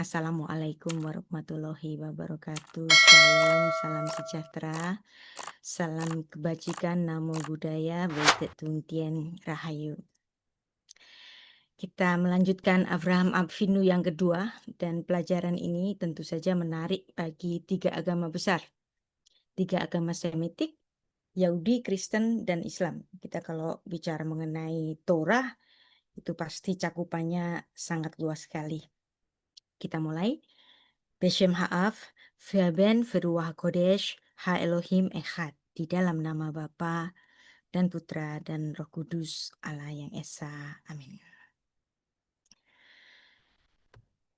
Assalamualaikum warahmatullahi wabarakatuh. Shalom, salam sejahtera, salam kebajikan, namo buddhaya, Waitet Tuntien Rahayu. Kita melanjutkan Abraham Avinu yang kedua, dan pelajaran ini tentu saja menarik bagi tiga agama besar. Tiga agama Semitik, Yahudi, Kristen, dan Islam. Kita kalau bicara mengenai Torah, itu pasti cakupannya sangat luas sekali. Kita mulai. Beshem Ha'af, Verben Veruah Kodesh, Ha Elohim Echad. Di dalam nama Bapa dan Putra dan Roh Kudus Allah yang Esa. Amin.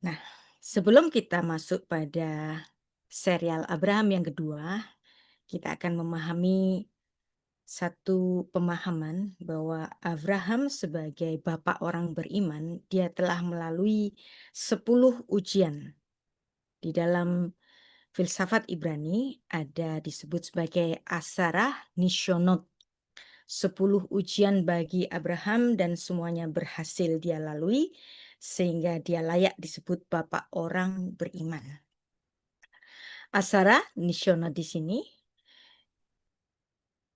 Nah, sebelum kita masuk pada serial Abraham yang kedua, kita akan memahami satu pemahaman bahwa Abraham sebagai bapak orang beriman, dia telah melalui 10 ujian. Di dalam filsafat Ibrani ada disebut sebagai Asarah Nishonot. 10 ujian bagi Abraham dan semuanya berhasil dia lalui sehingga dia layak disebut bapak orang beriman. Asarah Nishonot di sini,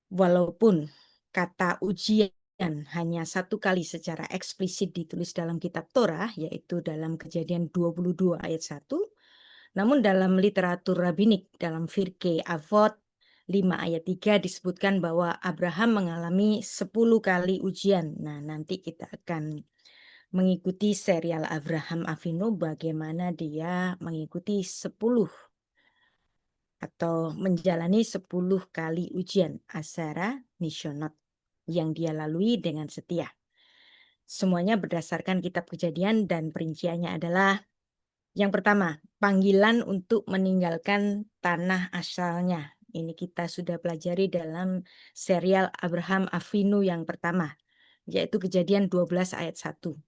walaupun kata ujian hanya satu kali secara eksplisit ditulis dalam kitab Torah, yaitu dalam Kejadian 22 ayat 1, namun dalam literatur rabbinik, dalam Pirkei Avot 5 ayat 3 disebutkan bahwa Abraham mengalami 10 kali ujian. Nah, nanti kita akan mengikuti serial Abraham Avinu bagaimana dia mengikuti 10 atau menjalani 10 kali ujian Asara Nishonot yang dia lalui dengan setia. Semuanya berdasarkan kitab Kejadian dan perinciannya adalah yang pertama, panggilan untuk meninggalkan tanah asalnya. Ini kita sudah pelajari dalam serial Abraham Avinu yang pertama, yaitu Kejadian 12 ayat 1.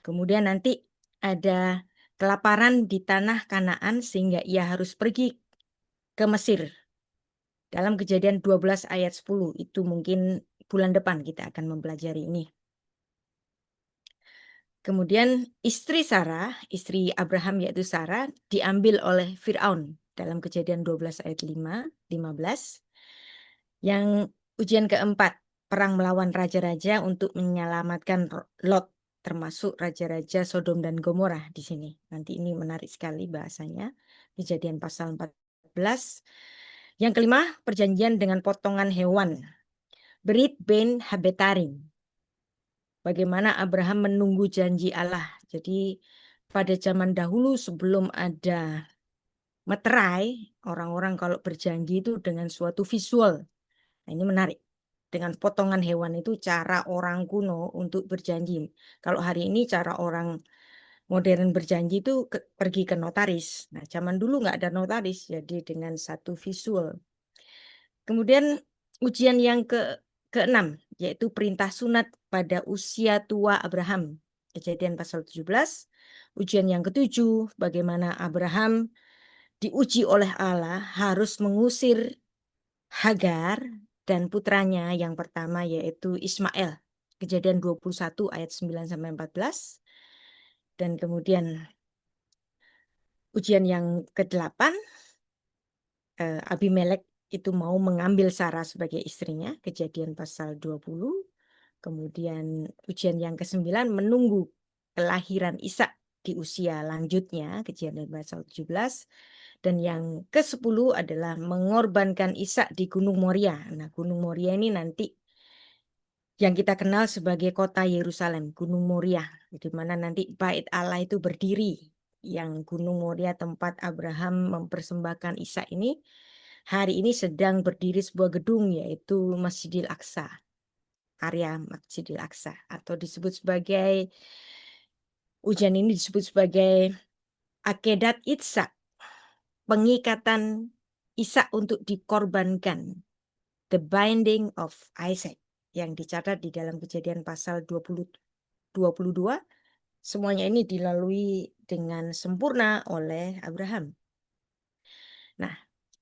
Kemudian nanti ada kelaparan di tanah Kanaan sehingga ia harus pergi ke Mesir. Dalam Kejadian 12 ayat 10, itu mungkin bulan depan kita akan mempelajari ini. Kemudian istri Sarah, istri Abraham yaitu Sarah, diambil oleh Fir'aun dalam Kejadian 12 ayat 15. Yang ujian keempat, perang melawan raja-raja untuk menyelamatkan Lot, termasuk raja-raja Sodom dan Gomora di sini. Nanti ini menarik sekali bahasanya, Kejadian pasal 14. Yang kelima, perjanjian dengan potongan hewan, Brit Ben Habetarim. Bagaimana Abraham menunggu janji Allah. Jadi pada zaman dahulu sebelum ada materai, orang-orang kalau berjanji itu dengan suatu visual. Nah, ini menarik. Dengan potongan hewan itu cara orang kuno untuk berjanji. Kalau hari ini cara orang modern berjanji itu pergi ke notaris. Nah, zaman dulu nggak ada notaris, jadi dengan satu visual. Kemudian ujian yang keenam, yaitu perintah sunat pada usia tua Abraham. Kejadian pasal 17. Ujian yang ketujuh, bagaimana Abraham diuji oleh Allah harus mengusir Hagar dan putranya yang pertama yaitu Ismail. Kejadian 21 ayat 9-14. Dan kemudian ujian yang ke-8, Abimelek itu mau mengambil Sarah sebagai istrinya, Kejadian pasal 20. Kemudian ujian yang ke-9 menunggu kelahiran Ishak di usia lanjutnya, Kejadian pasal 17. Dan yang ke-10 adalah mengorbankan Ishak di Gunung Moria. Nah, Gunung Moria ini nanti yang kita kenal sebagai kota Yerusalem, Gunung Moria, di mana nanti Bait Allah itu berdiri. Yang Gunung Moria tempat Abraham mempersembahkan Ishak ini, hari ini sedang berdiri sebuah gedung yaitu Masjidil Aqsa, area Masjidil Aqsa, atau disebut sebagai, ujian ini disebut sebagai Akedat Ishak, pengikatan Ishak untuk dikorbankan, the binding of Isaac, yang dicatat di dalam Kejadian pasal 22. Semuanya ini dilalui dengan sempurna oleh Abraham. Nah,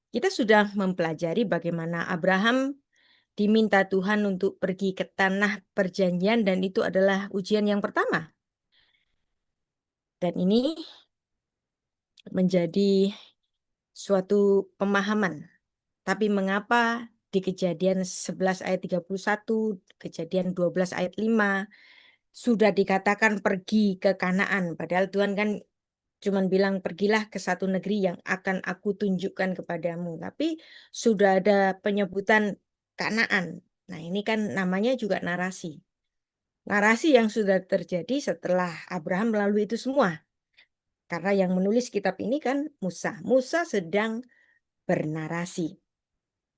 kita sudah mempelajari bagaimana Abraham diminta Tuhan untuk pergi ke tanah perjanjian dan itu adalah ujian yang pertama. Dan ini menjadi suatu pemahaman. Tapi mengapa di Kejadian 11 ayat 31, Kejadian 12 ayat 5 sudah dikatakan pergi ke Kanaan, padahal Tuhan kan cuman bilang pergilah ke satu negeri yang akan aku tunjukkan kepadamu. Tapi sudah ada penyebutan Kanaan. Nah, ini kan namanya juga narasi. Narasi yang sudah terjadi setelah Abraham melalui itu semua. Karena yang menulis kitab ini kan Musa. Musa sedang bernarasi.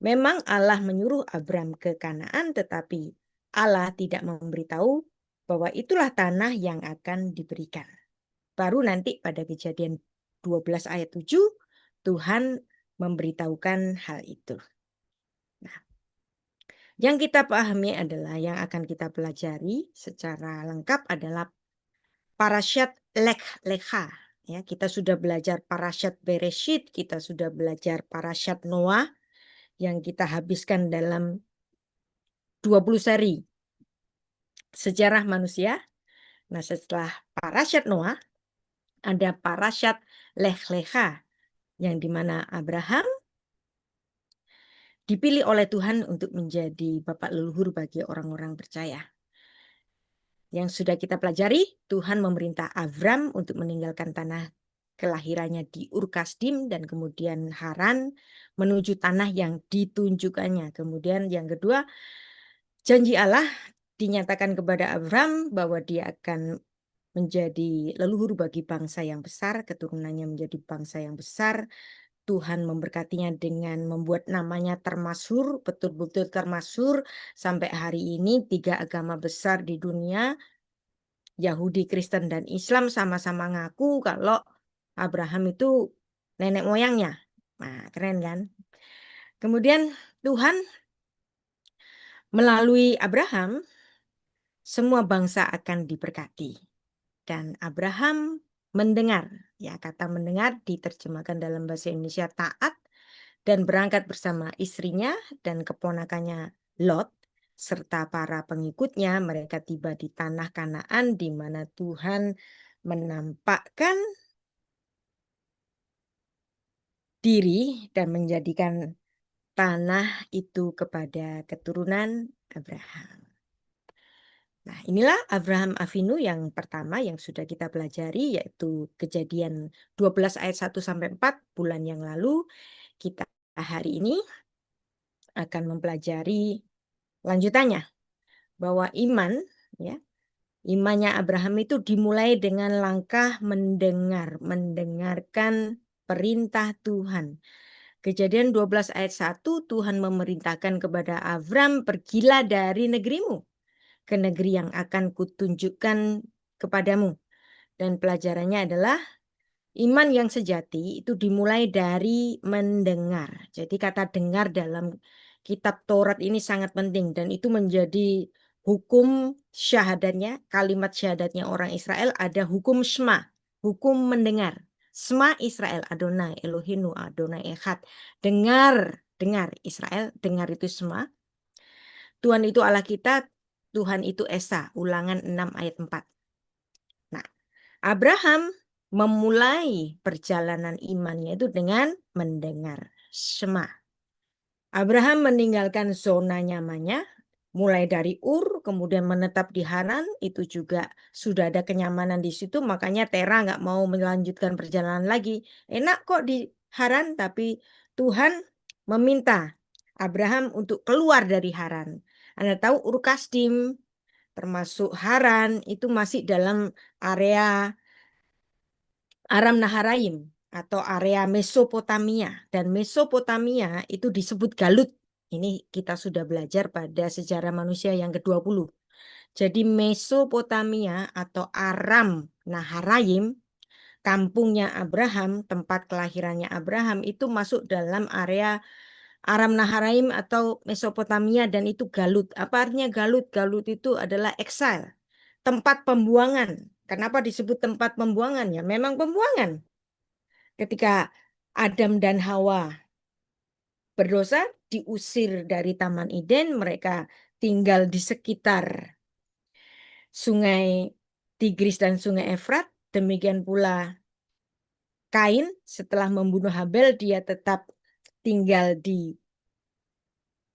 Memang Allah menyuruh Abraham ke Kanaan, tetapi Allah tidak memberitahu bahwa itulah tanah yang akan diberikan. Baru nanti pada Kejadian 12 ayat 7 Tuhan memberitahukan hal itu. Nah, yang kita pahami adalah yang akan kita pelajari secara lengkap adalah parasyat Lech Lecha. Ya, kita sudah belajar parasyat Bereshit, kita sudah belajar parasyat Noah yang kita habiskan dalam 20 seri sejarah manusia. Nah, setelah parasyat Noah ada parasyat Lech Lecha yang dimana Abraham dipilih oleh Tuhan untuk menjadi bapak leluhur bagi orang-orang percaya. Yang sudah kita pelajari, Tuhan memerintah Abram untuk meninggalkan tanah kelahirannya di Ur Kasdim dan kemudian Haran menuju tanah yang ditunjukkannya. Kemudian yang kedua, janji Allah dinyatakan kepada Abram bahwa dia akan menjadi leluhur bagi bangsa yang besar, keturunannya menjadi bangsa yang besar. Tuhan memberkatinya dengan membuat namanya termasyhur, betul-betul termasyhur. Sampai hari ini 3 agama besar di dunia, Yahudi, Kristen, dan Islam sama-sama ngaku kalau Abraham itu nenek moyangnya. Nah, keren kan? Kemudian Tuhan melalui Abraham, semua bangsa akan diberkati. Dan Abraham mendengar, ya kata mendengar diterjemahkan dalam bahasa Indonesia taat, dan berangkat bersama istrinya dan keponakannya Lot serta para pengikutnya. Mereka tiba di tanah Kanaan di mana Tuhan menampakkan diri dan menjadikan tanah itu kepada keturunan Abraham. Nah, inilah Abraham Avinu yang pertama yang sudah kita pelajari, yaitu Kejadian 12 ayat 1 sampai 4 bulan yang lalu. Kita hari ini akan mempelajari lanjutannya, bahwa iman, ya, imannya Abraham itu dimulai dengan langkah mendengarkan perintah Tuhan. Kejadian 12 ayat 1, Tuhan memerintahkan kepada Abram, pergilah dari negerimu ke negeri yang akan kutunjukkan kepadamu. Dan pelajarannya adalah iman yang sejati itu dimulai dari mendengar. Jadi kata dengar dalam kitab Taurat ini sangat penting dan itu menjadi hukum syahadatnya, kalimat syahadatnya orang Israel ada hukum Shema, hukum mendengar. Shema Israel, Adonai Elohinu, Adonai Echad. Dengar, dengar Israel, dengar itu Shema. Tuhan itu Allah kita, Tuhan itu Esa, Ulangan 6 ayat 4. Nah, Abraham memulai perjalanan imannya itu dengan mendengar Shema. Abraham meninggalkan zona nyamannya, mulai dari Ur, kemudian menetap di Haran, itu juga sudah ada kenyamanan di situ, makanya Tera nggak mau melanjutkan perjalanan lagi. Enak kok di Haran, tapi Tuhan meminta Abraham untuk keluar dari Haran. Anda tahu Ur Kasdim, termasuk Haran, itu masih dalam area Aram Naharaim atau area Mesopotamia, dan Mesopotamia itu disebut Galut. Ini kita sudah belajar pada sejarah manusia yang ke-20. Jadi Mesopotamia atau Aram Naharaim, kampungnya Abraham, tempat kelahirannya Abraham itu masuk dalam area Aram Naharaim atau Mesopotamia dan itu Galut. Apa artinya Galut? Galut itu adalah exile, tempat pembuangan. Kenapa disebut tempat pembuangan? Ya memang pembuangan. Ketika Adam dan Hawa berdosa, diusir dari Taman Eden, mereka tinggal di sekitar Sungai Tigris dan Sungai Efrat. Demikian pula Kain setelah membunuh Habel, dia tetap tinggal di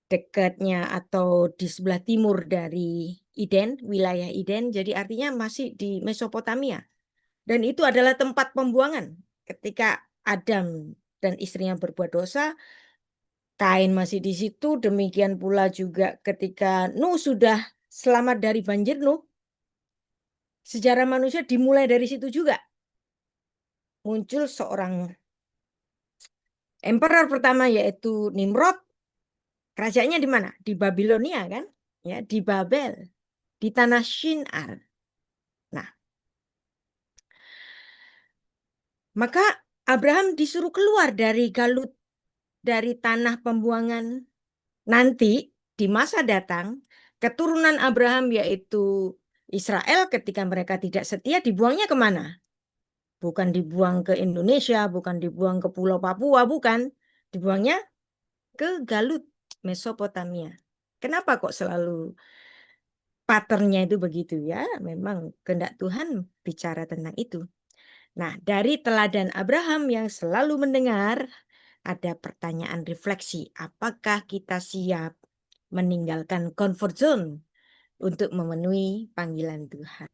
dekatnya atau di sebelah timur dari Eden, wilayah Eden. Jadi artinya masih di Mesopotamia. Dan itu adalah tempat pembuangan. Ketika Adam dan istrinya berbuat dosa, Kain masih di situ. Demikian pula juga ketika Nuh sudah selamat dari banjir Nuh, sejarah manusia dimulai dari situ juga. Muncul seorang emperor pertama, yaitu Nimrod. Kerajaannya di mana? Di Babilonia kan? Ya, di Babel, di tanah Shinar. Nah, maka Abraham disuruh keluar dari Galut, dari tanah pembuangan. Nanti di masa datang, keturunan Abraham yaitu Israel, ketika mereka tidak setia, dibuangnya kemana? Bukan dibuang ke Indonesia, bukan dibuang ke Pulau Papua, bukan. Dibuangnya ke Galut, Mesopotamia. Kenapa kok selalu patternnya itu begitu ya? Memang kehendak Tuhan bicara tentang itu. Nah, dari teladan Abraham yang selalu mendengar, ada pertanyaan refleksi. Apakah kita siap meninggalkan comfort zone untuk memenuhi panggilan Tuhan?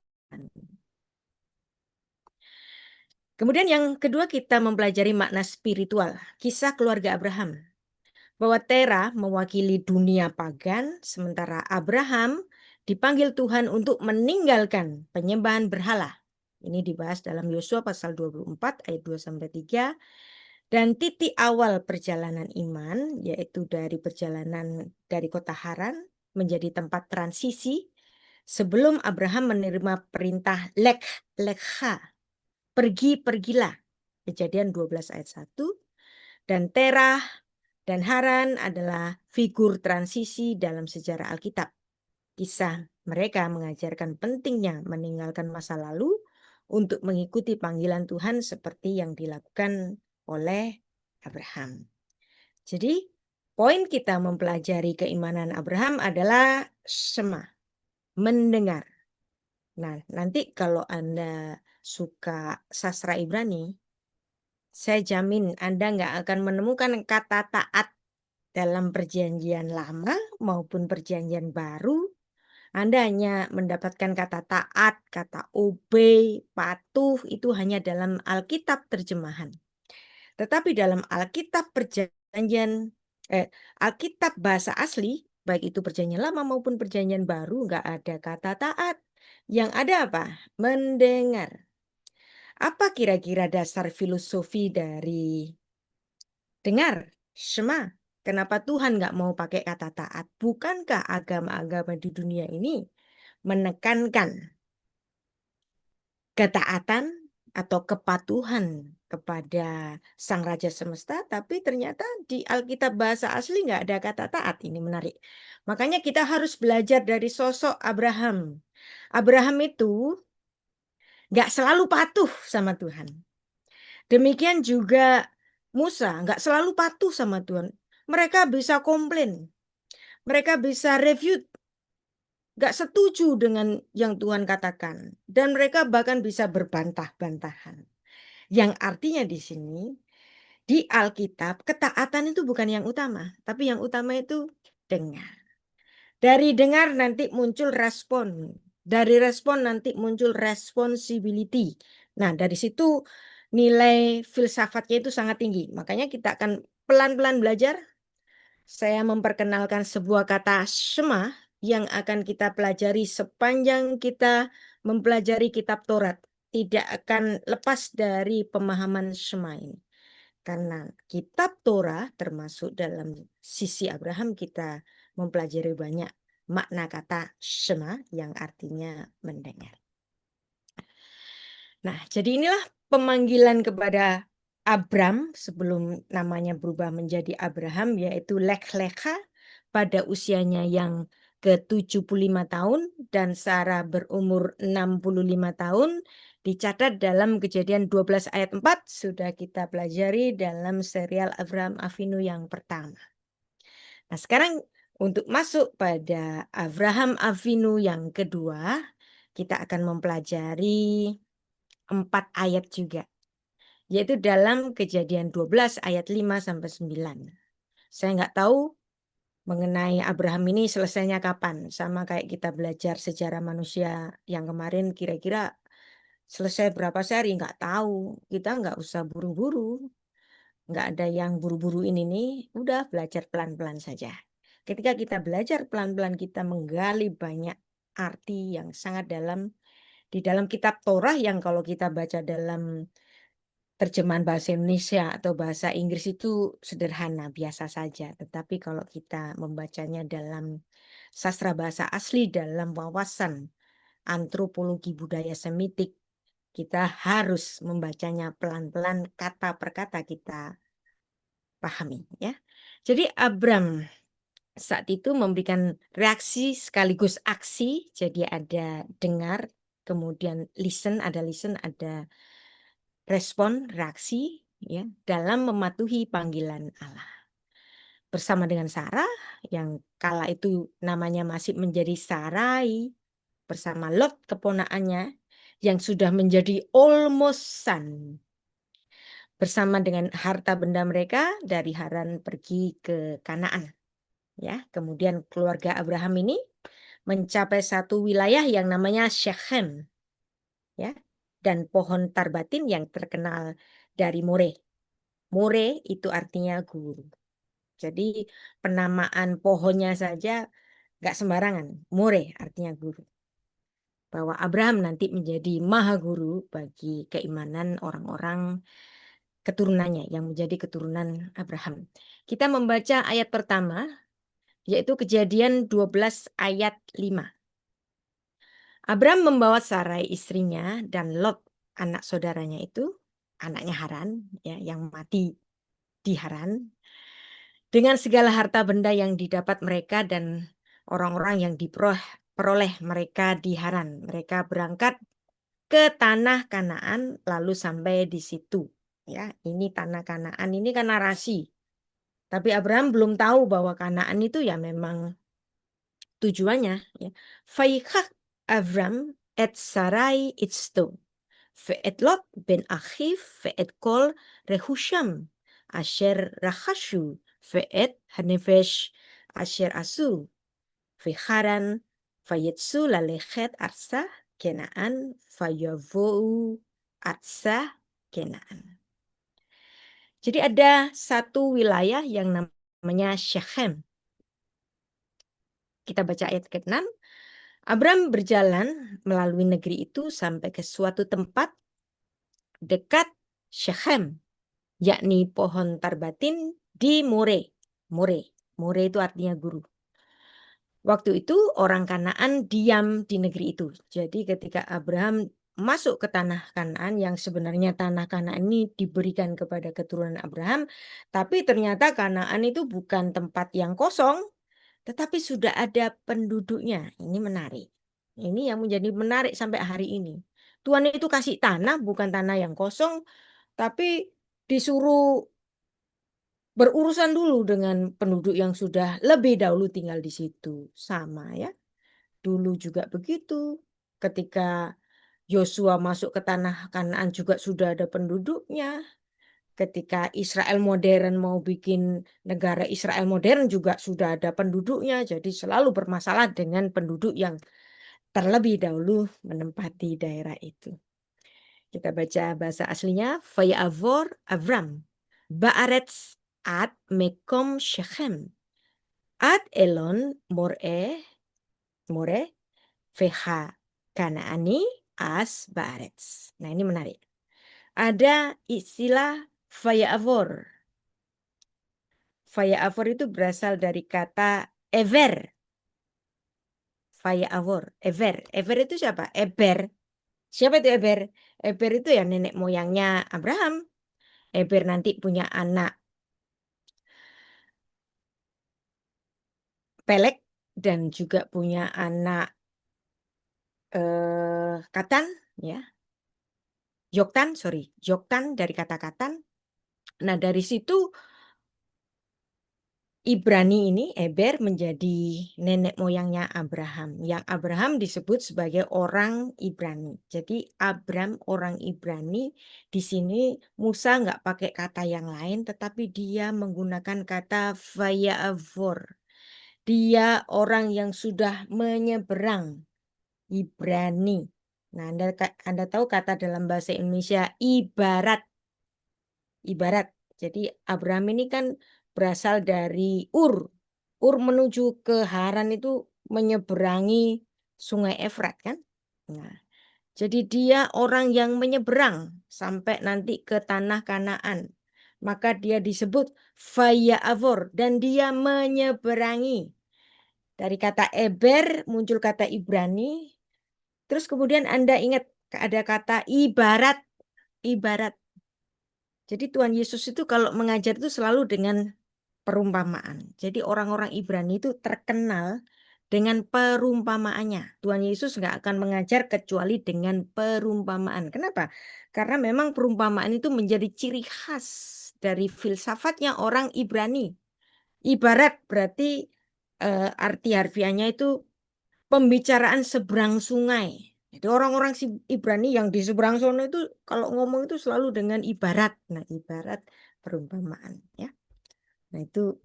Kemudian yang kedua, kita mempelajari makna spiritual, kisah keluarga Abraham. Bahwa Tera mewakili dunia pagan, sementara Abraham dipanggil Tuhan untuk meninggalkan penyembahan berhala. Ini dibahas dalam Yosua pasal 24 ayat 2-3. Dan titik awal perjalanan iman, yaitu dari perjalanan dari kota Haran menjadi tempat transisi sebelum Abraham menerima perintah Lekha, pergilah. Kejadian 12 ayat 1. Dan Terah dan Haran adalah figur transisi dalam sejarah Alkitab. Kisah mereka mengajarkan pentingnya meninggalkan masa lalu untuk mengikuti panggilan Tuhan seperti yang dilakukan oleh Abraham. Jadi, poin kita mempelajari keimanan Abraham adalah Shema, mendengar. Nah, nanti kalau Anda suka sastra Ibrani, saya jamin Anda nggak akan menemukan kata taat dalam perjanjian lama maupun perjanjian baru. Anda hanya mendapatkan kata taat, kata obey, patuh, itu hanya dalam Alkitab terjemahan. Tetapi dalam Alkitab Alkitab bahasa asli, baik itu perjanjian lama maupun perjanjian baru, nggak ada kata taat. Yang ada apa? Mendengar. Apa kira-kira dasar filosofi dari dengar? Shema. Kenapa Tuhan nggak mau pakai kata taat? Bukankah agama-agama di dunia ini menekankan ketaatan atau kepatuhan kepada Sang Raja Semesta? Tapi ternyata di Alkitab bahasa asli nggak ada kata taat. Ini menarik. Makanya kita harus belajar dari sosok Abraham. Abraham itu nggak selalu patuh sama Tuhan. Demikian juga Musa nggak selalu patuh sama Tuhan. Mereka bisa komplain. Mereka bisa review, nggak setuju dengan yang Tuhan katakan. Dan mereka bahkan bisa berbantah-bantahan. Yang artinya di sini, di Alkitab, ketaatan itu bukan yang utama. Tapi yang utama itu dengar. Dari dengar nanti muncul respon. Dari respon nanti muncul responsibility. Nah, dari situ nilai filsafatnya itu sangat tinggi. Makanya kita akan pelan-pelan belajar. Saya memperkenalkan sebuah kata Shema yang akan kita pelajari sepanjang kita mempelajari kitab Taurat. Tidak akan lepas dari pemahaman Shema ini. Karena kitab Torah termasuk dalam sisi Abraham, kita mempelajari banyak makna kata Shema yang artinya mendengar. Nah, jadi inilah pemanggilan kepada Abram sebelum namanya berubah menjadi Abraham, yaitu Lekha pada usianya yang ke-75 tahun dan Sarah berumur 65 tahun. Dicatat dalam Kejadian 12 ayat 4, sudah kita pelajari dalam serial Abraham Avinu yang pertama. Nah, sekarang untuk masuk pada Abraham Avinu yang kedua, kita akan mempelajari 4 ayat juga. yaitu dalam Kejadian 12 ayat 5 sampai 9. Saya nggak tahu mengenai Abraham ini selesainya kapan. Sama kayak kita belajar sejarah manusia yang kemarin, kira-kira selesai berapa sehari, nggak tahu. Kita nggak usah buru-buru. Nggak ada yang buru-buru ini nih, udah belajar pelan-pelan saja. Ketika kita belajar pelan-pelan, kita menggali banyak arti yang sangat dalam di dalam kitab Torah yang kalau kita baca dalam terjemahan bahasa Indonesia atau bahasa Inggris itu sederhana, biasa saja. Tetapi kalau kita membacanya dalam sastra bahasa asli, dalam wawasan antropologi budaya Semitik, kita harus membacanya pelan-pelan, kata per kata kita pahami, ya. Jadi Abram saat itu memberikan reaksi sekaligus aksi. Jadi ada dengar, kemudian listen, ada respon, reaksi, ya, dalam mematuhi panggilan Allah. Bersama dengan Sarah yang kala itu namanya masih menjadi Sarai, bersama Lot keponakannya yang sudah menjadi almost son. Bersama dengan harta benda mereka dari Haran pergi ke Kanaan. Ya, kemudian keluarga Abraham ini mencapai satu wilayah yang namanya Shechem, ya, dan pohon tarbatin yang terkenal dari More. More itu artinya guru. Jadi penamaan pohonnya saja nggak sembarangan. More artinya guru. Bahwa Abraham nanti menjadi maha guru bagi keimanan orang-orang keturunannya yang menjadi keturunan Abraham. Kita membaca ayat pertama, yaitu Kejadian 12 ayat 5. Abraham membawa Sarai istrinya dan Lot anak saudaranya itu, anaknya Haran, ya, yang mati di Haran, dengan segala harta benda yang didapat mereka dan orang-orang yang diperoleh mereka di Haran. Mereka berangkat ke tanah Kanaan lalu sampai di situ. Ya, ini tanah Kanaan, ini kan narasi. Tapi Abraham belum tahu bahwa Kanaan itu ya memang tujuannya, ya. Vaikach Avram et Sarai itzto, ve'et Lot ben Achiv, ve'et kol rehusham, asher rachashu, ve'et hanefesh asher asu, ve'charan, vayetsu lalechet arsa Kenaan, vayavou arsa Kenaan. Jadi ada satu wilayah yang namanya Shechem. Kita baca ayat ke-6. Abram berjalan melalui negeri itu sampai ke suatu tempat dekat Shechem, yakni pohon tarbatin di More. More itu artinya guru. Waktu itu orang Kanaan diam di negeri itu. Jadi ketika Abraham masuk ke tanah Kanaan, yang sebenarnya tanah Kanaan ini diberikan kepada keturunan Abraham, tapi ternyata Kanaan itu bukan tempat yang kosong, tetapi sudah ada penduduknya. Ini menarik. Ini yang menjadi menarik sampai hari ini. Tuhan itu kasih tanah, bukan tanah yang kosong, tapi disuruh berurusan dulu dengan penduduk yang sudah lebih dahulu tinggal di situ. Sama, ya. Dulu juga begitu. Ketika Yosua masuk ke tanah Kanaan juga sudah ada penduduknya. Ketika Israel modern mau bikin negara Israel modern juga sudah ada penduduknya. Jadi selalu bermasalah dengan penduduk yang terlebih dahulu menempati daerah itu. Kita baca bahasa aslinya. Vayavor Avram Baaretz ad Mekom Shechem ad Elon More Veha Kanaani as Baaretz. Nah, ini menarik. Ada istilah Vayavor. Vayavor itu berasal dari kata ever. Vayavor, ever. Ever itu siapa? Eber. Siapa itu Eber? Eber itu ya nenek moyangnya Abraham. Eber nanti punya anak Pelek dan juga punya anak Katan, ya. Yoktan dari kata Katan. Nah, dari situ Ibrani ini, Eber, menjadi nenek moyangnya Abraham. Yang Abraham disebut sebagai orang Ibrani. Jadi Abram orang Ibrani, di sini Musa nggak pakai kata yang lain, tetapi dia menggunakan kata vayavor. Dia orang yang sudah menyeberang, Ibrani. Nah, Anda tahu kata dalam bahasa Indonesia ibarat. Ibarat. Jadi Abraham ini kan berasal dari Ur. Ur menuju ke Haran itu menyeberangi Sungai Efrat kan. Nah, jadi dia orang yang menyeberang sampai nanti ke tanah Kanaan. Maka dia disebut Vayavor dan dia menyeberangi. Dari kata Eber muncul kata Ibrani. Terus kemudian Anda ingat ada kata ibarat. Ibarat. Jadi Tuhan Yesus itu kalau mengajar itu selalu dengan perumpamaan. Jadi orang-orang Ibrani itu terkenal dengan perumpamaannya. Tuhan Yesus nggak akan mengajar kecuali dengan perumpamaan. Kenapa? Karena memang perumpamaan itu menjadi ciri khas dari filsafatnya orang Ibrani. Ibarat berarti arti harfiahnya itu pembicaraan seberang sungai. Jadi orang-orang Ibrani yang di seberang sana itu kalau ngomong itu selalu dengan ibarat. Nah, ibarat perumpamaan ya. Nah, itu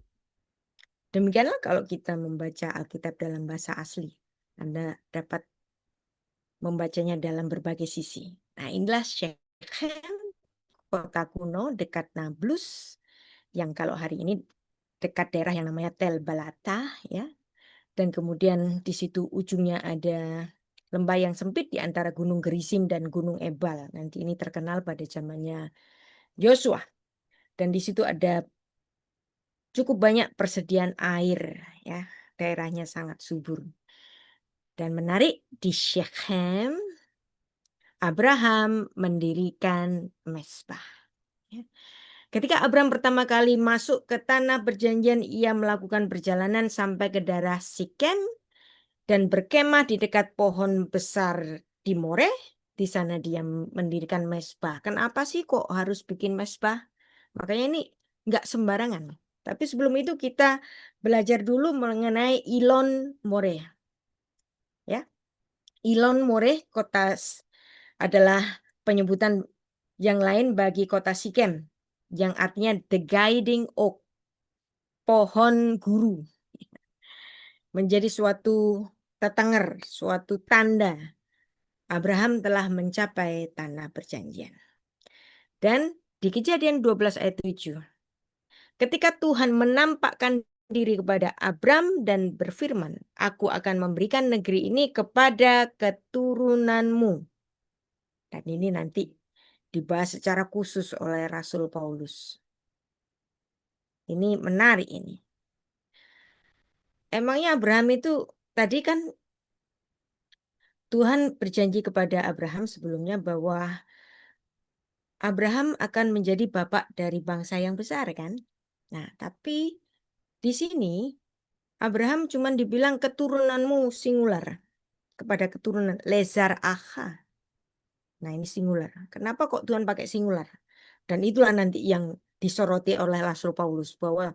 demikianlah kalau kita membaca Alkitab dalam bahasa asli. Anda dapat membacanya dalam berbagai sisi. Nah, inilah Shechem, kota kuno dekat Nablus, yang kalau hari ini dekat daerah yang namanya Tel Balata ya. Dan kemudian di situ ujungnya ada lembah yang sempit di antara Gunung Gerizim dan Gunung Ebal. Nanti ini terkenal pada zamannya Yosua. Dan di situ ada cukup banyak persediaan air ya. Daerahnya sangat subur. Dan menarik di Shechem, Abraham mendirikan mezbah. Ya. Ketika Abraham pertama kali masuk ke tanah perjanjian, ia melakukan perjalanan sampai ke daerah Sikem dan berkemah di dekat pohon besar di Moreh. Di sana dia mendirikan mezbah. Kenapa sih kok harus bikin mezbah? Makanya ini nggak sembarangan. Tapi sebelum itu kita belajar dulu mengenai Ilon Moreh. Ya, Ilon Moreh adalah penyebutan yang lain bagi kota Sikem, yang artinya the guiding oak, pohon guru. Menjadi suatu tetenger, suatu tanda Abraham telah mencapai tanah perjanjian. Dan di Kejadian 12 ayat 7, ketika Tuhan menampakkan diri kepada Abram dan berfirman, aku akan memberikan negeri ini kepada keturunanmu. Dan ini nanti dibahas secara khusus oleh Rasul Paulus. Ini menarik ini. Emangnya Abraham itu tadi kan Tuhan berjanji kepada Abraham sebelumnya bahwa Abraham akan menjadi bapak dari bangsa yang besar kan? Nah, tapi di sini Abraham cuma dibilang keturunanmu singular kepada keturunan Lezar Aha. Nah, ini singular. Kenapa kok Tuhan pakai singular? Dan itulah nanti yang disoroti oleh Rasul Paulus bahwa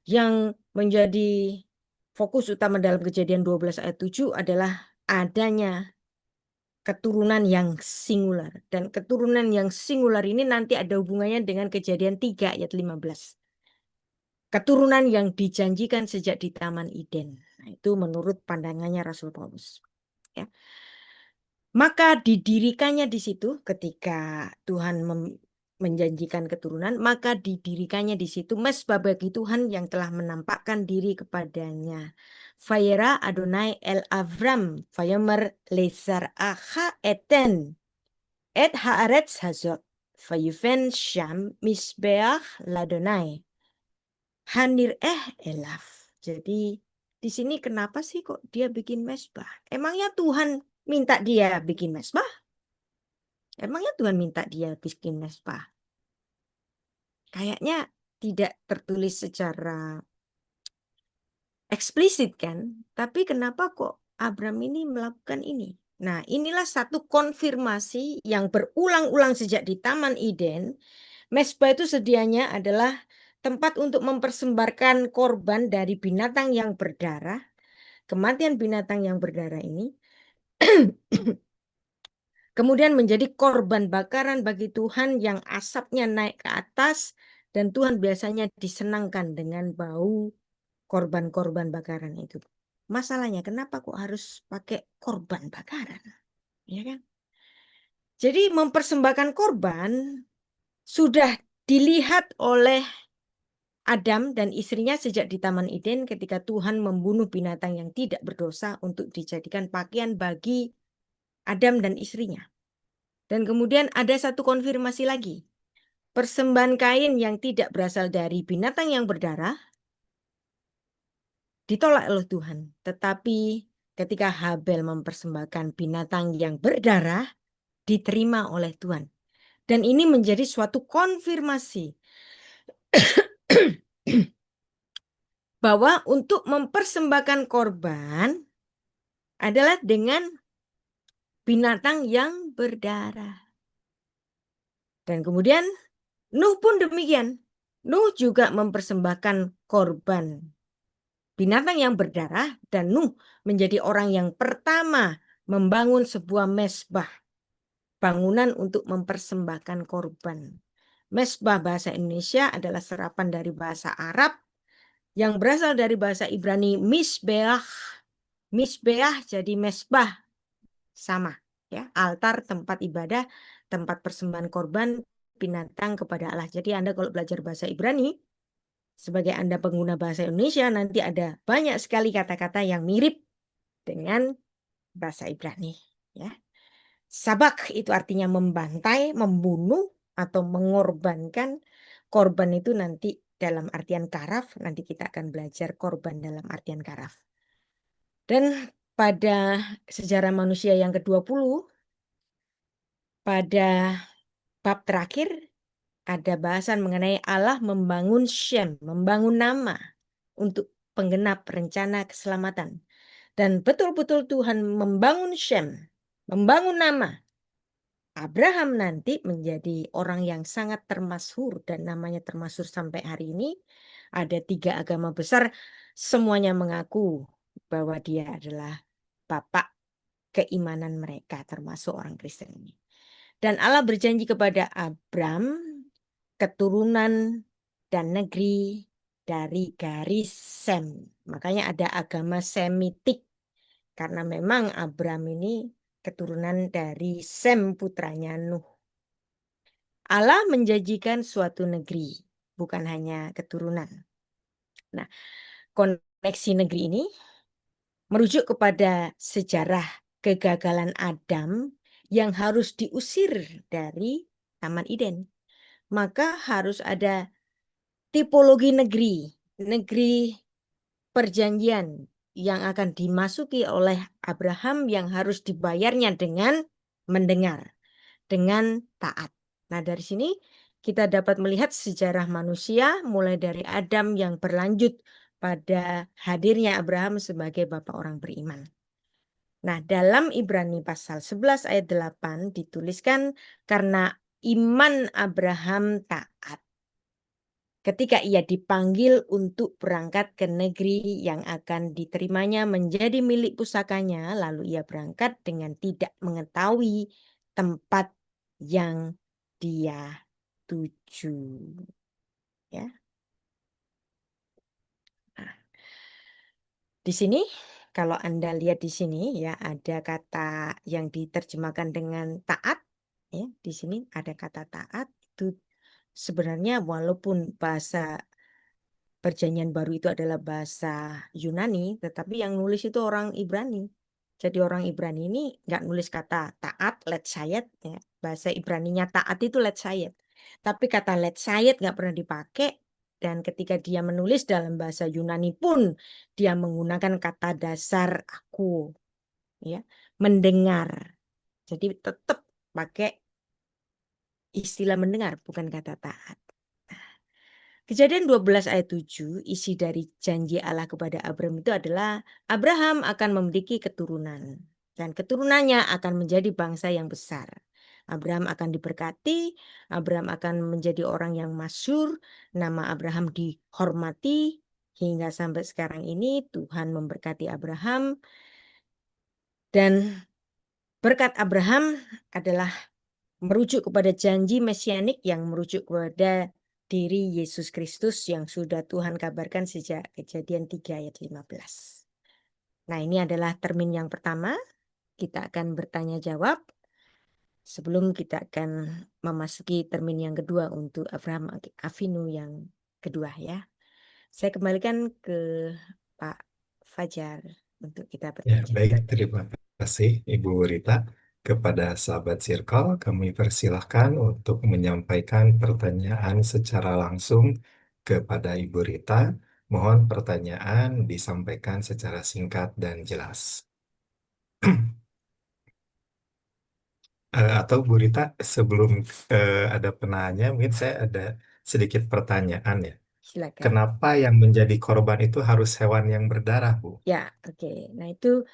yang menjadi fokus utama dalam Kejadian 12 ayat 7 adalah adanya keturunan yang singular. Dan keturunan yang singular ini nanti ada hubungannya dengan Kejadian 3 ayat 15. Keturunan yang dijanjikan sejak di Taman Eden. Nah, itu menurut pandangannya Rasul Paulus. Ya. Maka didirikannya di situ ketika Tuhan menjanjikan keturunan, maka didirikannya di situ mezbah bagi Tuhan yang telah menampakkan diri kepadanya. Vayera Adonai el Avram, Vayomer Lezar Acha eten, et haaretz hazot, Vayuven Sham Misbeach Ladonai, Hanir elaf. Jadi di sini kenapa sih kok dia bikin mezbah? Emangnya Tuhan minta dia bikin mezbah? Emangnya Tuhan minta dia bikin mezbah? Kayaknya tidak tertulis secara eksplisit kan? Tapi kenapa kok Abram ini melakukan ini? Nah, inilah satu konfirmasi yang berulang-ulang sejak di Taman Eden. Mezbah itu sedianya adalah tempat untuk mempersembahkan korban dari binatang yang berdarah, kematian binatang yang berdarah ini, kemudian menjadi korban bakaran bagi Tuhan yang asapnya naik ke atas, dan Tuhan biasanya disenangkan dengan bau korban-korban bakaran itu. Masalahnya kenapa kok harus pakai korban bakaran? Ya kan? Jadi mempersembahkan korban sudah dilihat oleh Adam dan istrinya sejak di Taman Eden ketika Tuhan membunuh binatang yang tidak berdosa untuk dijadikan pakaian bagi Adam dan istrinya. Dan kemudian ada satu konfirmasi lagi. Persembahan Kain yang tidak berasal dari binatang yang berdarah ditolak oleh Tuhan. Tetapi ketika Habel mempersembahkan binatang yang berdarah, diterima oleh Tuhan. Dan ini menjadi suatu konfirmasi bahwa untuk mempersembahkan korban adalah dengan binatang yang berdarah. Dan kemudian Nuh pun demikian. Nuh juga mempersembahkan korban binatang yang berdarah, dan Nuh menjadi orang yang pertama membangun sebuah mezbah, bangunan untuk mempersembahkan korban. Mezbah bahasa Indonesia adalah serapan dari bahasa Arab yang berasal dari bahasa Ibrani misbeah. Misbeah jadi mezbah, sama ya, altar, tempat ibadah, tempat persembahan korban binatang kepada Allah. Jadi Anda kalau belajar bahasa Ibrani, sebagai Anda pengguna bahasa Indonesia, nanti ada banyak sekali kata-kata yang mirip dengan bahasa Ibrani ya. Sabak itu artinya membantai, membunuh, atau mengorbankan. Korban itu nanti dalam artian karaf, nanti kita akan belajar korban dalam artian karaf. Dan pada sejarah manusia yang ke-20, pada bab terakhir ada bahasan mengenai Allah membangun Shem, membangun nama untuk penggenap rencana keselamatan. Dan betul-betul Tuhan membangun Shem, membangun nama. Abraham nanti menjadi orang yang sangat termasyhur dan namanya termasyhur sampai hari ini. Ada 3 agama besar, semuanya mengaku bahwa dia adalah bapak keimanan mereka, termasuk orang Kristen ini. Dan Allah berjanji kepada Abram keturunan dan negeri dari garis Sem. Makanya ada agama Semitik, karena memang Abram ini keturunan dari Sem putranya Nuh. Allah menjanjikan suatu negeri, bukan hanya keturunan. Nah, koneksi negeri ini merujuk kepada sejarah kegagalan Adam yang harus diusir dari Taman Eden. Maka harus ada tipologi negeri, negeri perjanjian yang akan dimasuki oleh Abraham yang harus dibayarnya dengan mendengar, dengan taat. Nah, dari sini kita dapat melihat sejarah manusia mulai dari Adam yang berlanjut pada hadirnya Abraham sebagai bapak orang beriman. Nah, dalam Ibrani pasal 11 ayat 8 dituliskan karena iman Abraham taat. Ketika ia dipanggil untuk berangkat ke negeri yang akan diterimanya menjadi milik pusakanya, lalu ia berangkat dengan tidak mengetahui tempat yang dia tuju. Ya. Nah, di sini kalau Anda lihat di sini ya ada kata yang diterjemahkan dengan taat. Ya, di sini ada kata taat itu sebenarnya walaupun bahasa Perjanjian Baru itu adalah bahasa Yunani, tetapi yang nulis itu orang Ibrani. Jadi orang Ibrani ini nggak nulis kata taat, letsayet, ya. Bahasa Ibraninya taat itu letsayet. Tapi kata letsayet nggak pernah dipakai, dan ketika dia menulis dalam bahasa Yunani pun dia menggunakan kata dasar aku, ya, mendengar. Jadi tetap pakai istilah mendengar, bukan kata taat. Kejadian 12 ayat 7, isi dari janji Allah kepada Abraham itu adalah Abraham akan memiliki keturunan dan keturunannya akan menjadi bangsa yang besar. Abraham akan diberkati, Abraham akan menjadi orang yang masyhur, nama Abraham dihormati, hingga sampai sekarang ini Tuhan memberkati Abraham, dan berkat Abraham adalah merujuk kepada janji mesianik yang merujuk kepada diri Yesus Kristus yang sudah Tuhan kabarkan sejak Kejadian 3 ayat 15. Nah, ini adalah termin yang pertama. Kita akan bertanya jawab sebelum kita akan memasuki termin yang kedua untuk Abraham Avinu yang kedua ya. Saya kembalikan ke Pak Fajar untuk kita Ya, bertanya. baik. Terima kasih Ibu Rita. Kepada sahabat Circle, kami persilahkan untuk menyampaikan pertanyaan secara langsung kepada Ibu Rita. Mohon pertanyaan disampaikan secara singkat dan jelas. Atau Bu Rita, sebelum ada penanya, mungkin saya ada sedikit pertanyaan ya. Silakan. Kenapa yang menjadi korban itu harus hewan yang berdarah, Bu? Ya, oke. Nah, itu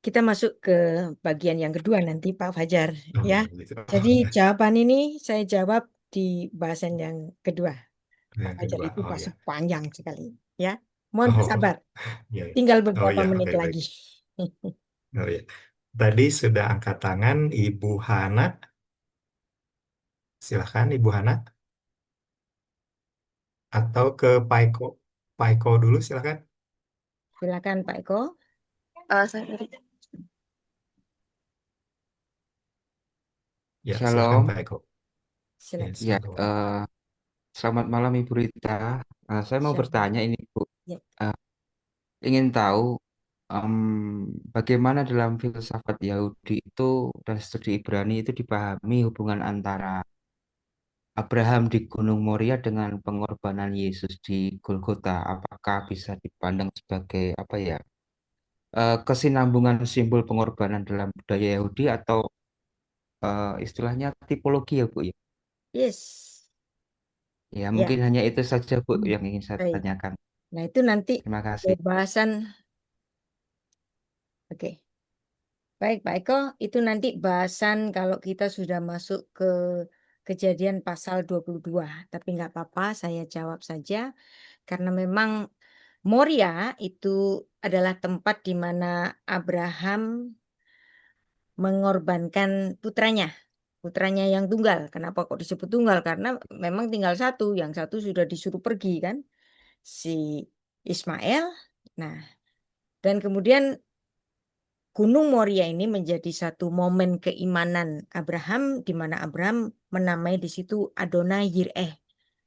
kita masuk ke bagian yang kedua nanti Pak Fajar Oh, ya. gitu. Jadi Oh, ya. jawaban ini saya jawab di bahasan yang kedua. Pak Yang Fajar kedua, itu oh pasti ya. panjang sekali ya. Mohon Oh, bersabar. ya. Tinggal Oh beberapa ya, menit baik-baik. lagi. Oh ya. Tadi sudah angkat tangan Ibu Hana. Silahkan Ibu Hana. Atau ke Paiko. Paiko dulu silahkan. Silakan Pak Eko. Saya Ya, silahkan Shalom. Pak Eko. Ya, Silakan. Ya, selamat. selamat malam Ibu Rita. Saya mau Shalom. bertanya ini Bu, Ya. Eh, ingin tahu em, bagaimana dalam filsafat Yahudi itu dan studi Ibrani itu dipahami hubungan antara Abraham di Gunung Moria dengan pengorbanan Yesus di Golgota. Apakah bisa dipandang sebagai apa ya, kesinambungan simbol pengorbanan dalam budaya Yahudi atau istilahnya tipologi ya Bu ya? Yes. Ya, Ya. mungkin hanya itu saja Bu Hmm. yang ingin saya Baik. tanyakan. Nah, itu nanti Terima kasih. bahasan. Oke. Baik, Pak Eko, itu nanti bahasan kalau kita sudah masuk ke Kejadian pasal 22. Tapi nggak apa-apa, saya jawab saja. Karena memang Moria itu adalah tempat di mana Abraham mengorbankan putranya. Putranya yang tunggal. Kenapa kok disebut tunggal? Karena memang tinggal satu. Yang satu sudah disuruh pergi kan. Si Ismail. Nah, dan kemudian Gunung Moria ini menjadi satu momen keimanan Abraham, di mana Abraham menamai di situ Adonai Yireh,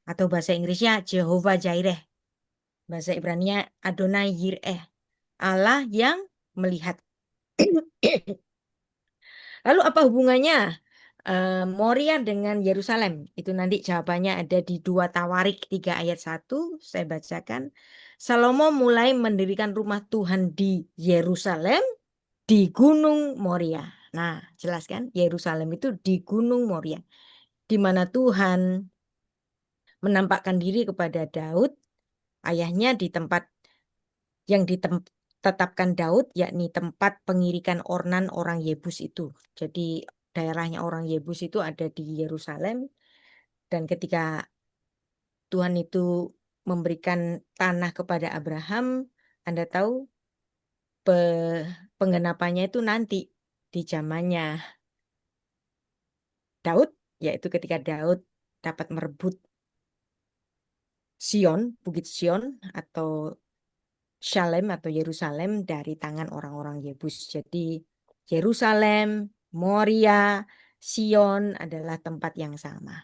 atau bahasa Inggrisnya Jehovah Jireh. Bahasa Ibraninya Adonai Yireh, Allah yang melihat. Lalu apa hubungannya Moria dengan Yerusalem? Itu nanti jawabannya ada di 2 Tawarik 3 ayat 1. Saya bacakan. Salomo mulai mendirikan rumah Tuhan di Yerusalem di Gunung Moria. Nah, jelas kan? Yerusalem itu di Gunung Moria, di mana Tuhan menampakkan diri kepada Daud, ayahnya, di tempat yang ditetapkan Daud, yakni tempat pengirikan ornan orang Yebus itu. Jadi daerahnya orang Yebus itu ada di Yerusalem, dan ketika Tuhan itu memberikan tanah kepada Abraham, Anda tahu penggenapannya itu nanti di zamannya Daud, yaitu ketika Daud dapat merebut Sion, Bukit Sion atau Shalem atau Yerusalem dari tangan orang-orang Yebus. Jadi Yerusalem, Moria, Sion adalah tempat yang sama.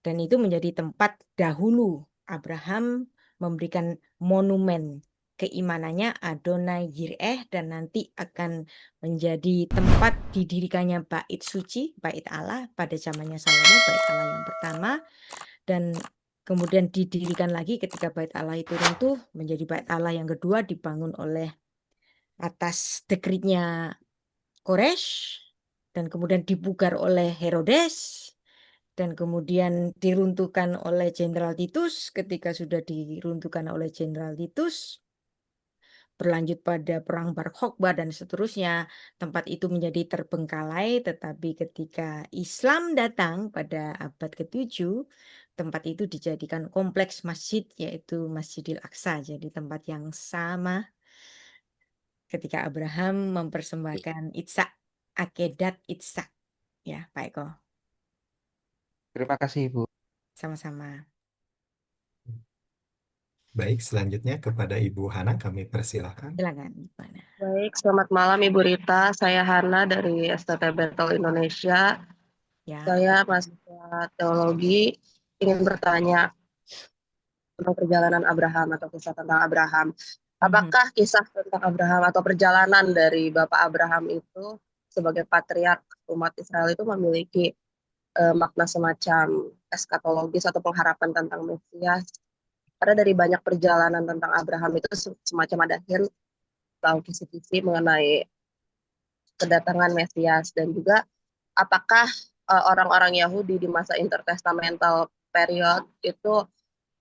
Dan itu menjadi tempat dahulu Abraham memberikan monumen keimanannya Adonai Yireh, dan nanti akan menjadi tempat didirikannya bait suci, bait Allah pada zamannya Salomo, bait Allah yang pertama, dan kemudian didirikan lagi ketika bait Allah itu runtuh menjadi bait Allah yang kedua, dibangun oleh atas dekretnya Koresh, dan kemudian dipugar oleh Herodes, dan kemudian diruntuhkan oleh Jenderal Titus. Ketika sudah diruntuhkan oleh Jenderal Titus, berlanjut pada perang Bar Kokhba dan seterusnya. Tempat itu menjadi terbengkalai, tetapi ketika Islam datang pada abad ke-7, tempat itu dijadikan kompleks masjid, yaitu Masjidil Aqsa. Jadi tempat yang sama ketika Abraham mempersembahkan Ishak, akedat Ishak. Ya, Pak Eko, Terima kasih, Ibu. sama-sama. Baik, selanjutnya kepada Ibu Hana kami persilahkan. Silakan, gimana? Baik, selamat malam Ibu Rita. Saya Hana dari STT Battle Indonesia. Ya, Saya mahasiswa teologi, ingin bertanya tentang perjalanan Abraham atau kisah tentang Abraham. Apakah kisah tentang Abraham atau perjalanan dari Bapak Abraham itu sebagai patriark umat Israel itu memiliki makna semacam eskatologis atau pengharapan tentang Mesias? Karena dari banyak perjalanan tentang Abraham itu semacam ada hint atau kisi-kisi mengenai kedatangan Mesias, dan juga apakah orang-orang Yahudi di masa intertestamental period itu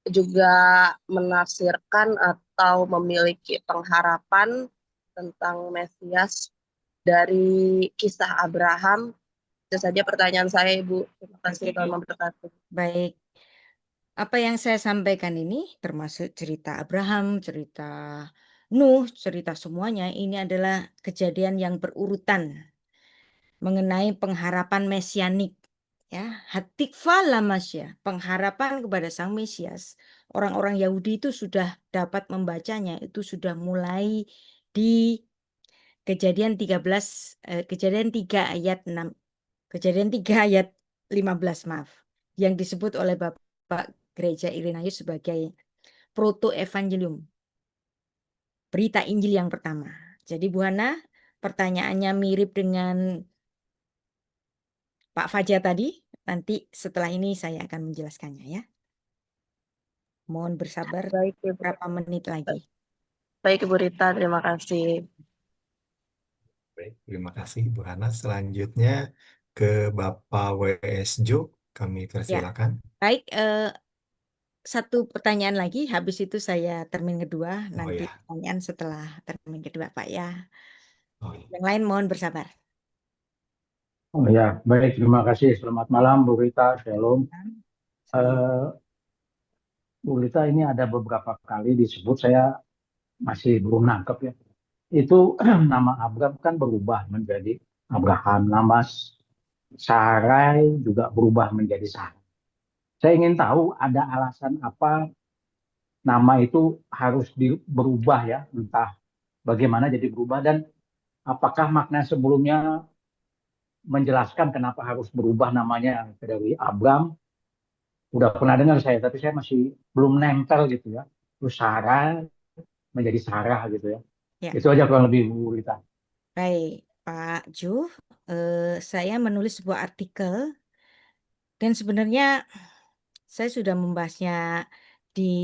juga menafsirkan atau memiliki pengharapan tentang Mesias dari kisah Abraham. Itu saja pertanyaan saya, Ibu. Terima kasih, Oke. Tuhan memberkati. Baik. Apa yang saya sampaikan ini termasuk cerita Abraham, cerita Nuh, cerita semuanya ini adalah kejadian yang berurutan mengenai pengharapan mesianik. Ya, hatikva lamasya, pengharapan kepada Sang Mesias. Orang-orang Yahudi itu sudah dapat membacanya, itu sudah mulai di Kejadian 13, Kejadian 3 ayat 6, Kejadian 3 ayat 15, maaf, yang disebut oleh Bapak Gereja Irenaeus sebagai proto-evangelium, berita Injil yang pertama. Jadi Bu Hana, pertanyaannya mirip dengan Pak Fajar tadi. Nanti setelah ini saya akan menjelaskannya ya. Mohon bersabar Baik, Ibu. berapa menit lagi. Baik, Ibu Rita. Terima kasih. Baik, terima kasih Bu Hana. Selanjutnya ke Bapak W.S. Jo, kami persilakan. Baik, satu pertanyaan lagi, habis itu saya termin kedua, Oh nanti ya, pertanyaan setelah termin kedua Pak ya. oh ya. Yang lain mohon bersabar. Oh ya, baik, terima kasih. Selamat malam, Bu Rita. Shalom. Eh, Bu Rita, ini ada beberapa kali disebut, saya masih belum nangkep ya. Itu nama Abraham kan berubah menjadi Abraham. Nama Sarai juga berubah menjadi Sarai. Saya ingin tahu ada alasan apa nama itu harus berubah ya, entah bagaimana jadi berubah, dan apakah makna sebelumnya menjelaskan kenapa harus berubah namanya dari Abram. Udah pernah dengar saya, tapi saya masih belum nempel gitu ya. Terus Sarah menjadi Sarah gitu ya. Ya. Itu aja kurang lebih Bu Rita. Baik, Pak Ju, saya menulis sebuah artikel dan sebenarnya saya sudah membahasnya di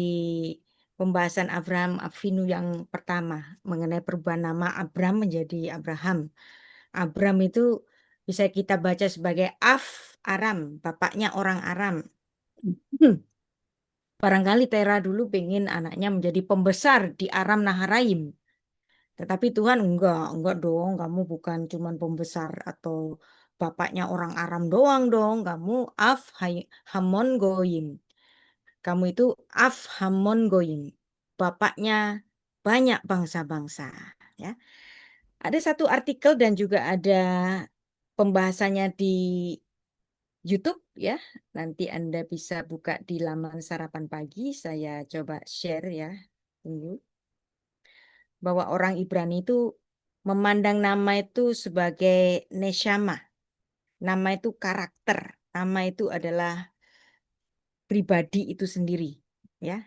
pembahasan Abraham Avinu yang pertama mengenai perubahan nama Abram menjadi Abraham. Abram itu bisa kita baca sebagai Aram, bapaknya orang Aram. Barangkali Tera dulu pengen anaknya menjadi pembesar di Aram Naharaim. Tetapi Tuhan enggak dong, kamu bukan cuman pembesar atau bapaknya orang Aram doang dong, kamu Hamon Goyim. Kamu itu Hamon Goyim, bapaknya banyak bangsa-bangsa. Ya. Ada satu artikel dan juga ada pembahasannya di YouTube ya. Nanti Anda bisa buka di laman sarapan pagi. Saya coba share ya. Tunggu. Bahwa orang Ibrani itu memandang nama itu sebagai neshama. Nama itu karakter. Nama itu adalah pribadi itu sendiri, ya.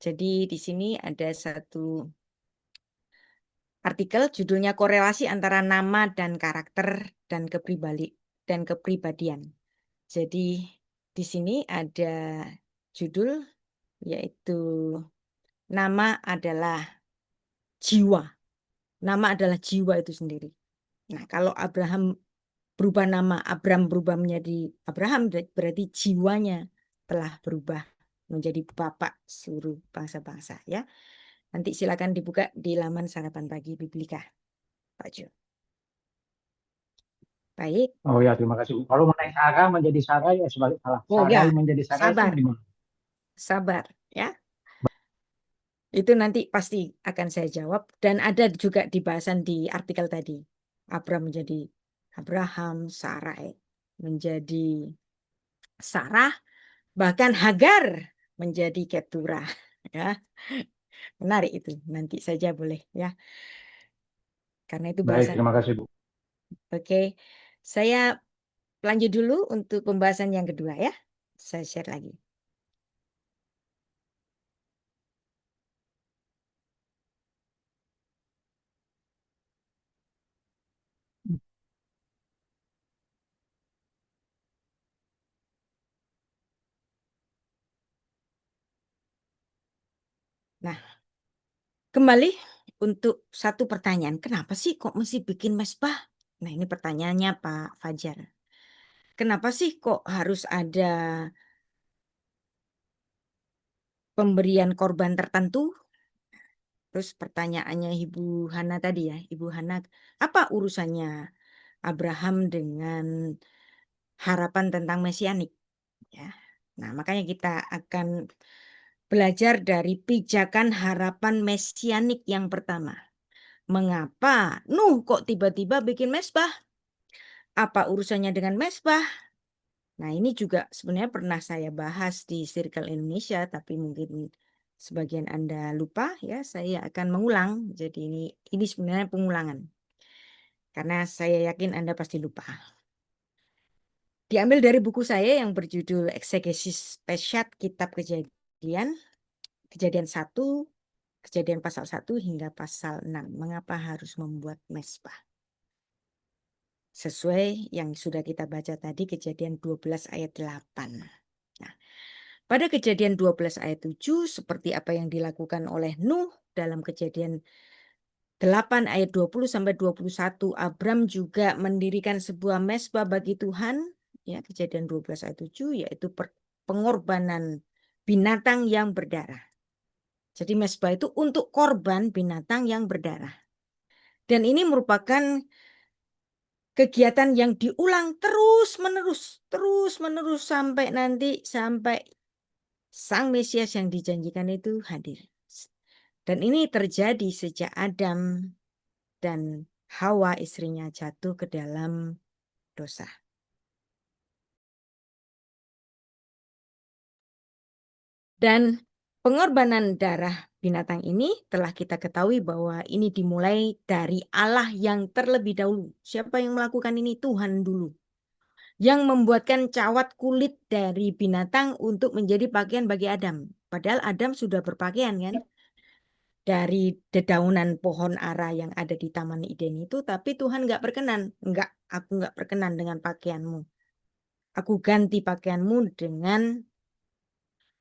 Jadi di sini ada satu artikel judulnya korelasi antara nama dan karakter dan kepribadian. Jadi di sini ada judul yaitu nama adalah jiwa. Nama adalah jiwa itu sendiri. Nah, kalau Abraham berubah nama, Abram berubah menjadi Abraham, berarti jiwanya telah berubah menjadi bapak seluruh bangsa-bangsa ya. Nanti silakan dibuka di laman Sarapan Pagi Biblika, Pak Jo. Baik. Oh ya, terima kasih. Bu. Kalau mengenai Sarah menjadi Sarah ya sebagai Oh Sarai ya, menjadi Sarah itu sabar, gimana? sabar ya. Itu nanti pasti akan saya jawab. Dan ada juga di bahasan di artikel tadi. Abram menjadi Abraham, Sarai menjadi Sarah, bahkan Hagar menjadi Keturah. Ya, menarik itu. Nanti saja boleh ya. Karena itu Baik, bahasan. terima kasih Bu. Oke, saya lanjut dulu untuk pembahasan yang kedua ya. Saya share lagi. Nah, kembali untuk satu pertanyaan. Kenapa sih kok mesti bikin mesbah? Nah, ini pertanyaannya Pak Fajar. Kenapa sih kok harus ada pemberian korban tertentu? Terus pertanyaannya Ibu Hana tadi ya, Ibu Hana, apa urusannya Abraham dengan harapan tentang mesianik? Ya. Nah, makanya kita akan belajar dari pijakan harapan mesianik yang pertama. Mengapa Nuh kok tiba-tiba bikin mesbah? Apa urusannya dengan mesbah? Nah, ini juga sebenarnya pernah saya bahas di Circle Indonesia, tapi mungkin sebagian Anda lupa ya, saya akan mengulang. Jadi ini sebenarnya pengulangan. Karena saya yakin Anda pasti lupa. Diambil dari buku saya yang berjudul Eksegesis Peshat Kitab Kejadian 1, Kejadian pasal 1 hingga pasal 6. Mengapa harus membuat mesbah? Sesuai yang sudah kita baca tadi, Kejadian 12 ayat 8. Nah, pada Kejadian 12 ayat 7, seperti apa yang dilakukan oleh Nuh dalam Kejadian 8 ayat 20 sampai 21, Abram juga mendirikan sebuah mesbah bagi Tuhan, ya, Kejadian 12 ayat 7, yaitu pengorbanan binatang yang berdarah. Jadi mesbah itu untuk korban binatang yang berdarah. Dan ini merupakan kegiatan yang diulang terus-menerus sampai Sang Mesias yang dijanjikan itu hadir. Dan ini terjadi sejak Adam dan Hawa istrinya jatuh ke dalam dosa. Dan pengorbanan darah binatang ini telah kita ketahui bahwa ini dimulai dari Allah yang terlebih dahulu. Siapa yang melakukan ini? Tuhan dulu. Yang membuatkan cawat kulit dari binatang untuk menjadi pakaian bagi Adam. Padahal Adam sudah berpakaian kan? Dari dedaunan pohon ara yang ada di Taman Eden itu, tapi Tuhan nggak berkenan. Aku nggak berkenan dengan pakaianmu. Aku ganti pakaianmu dengan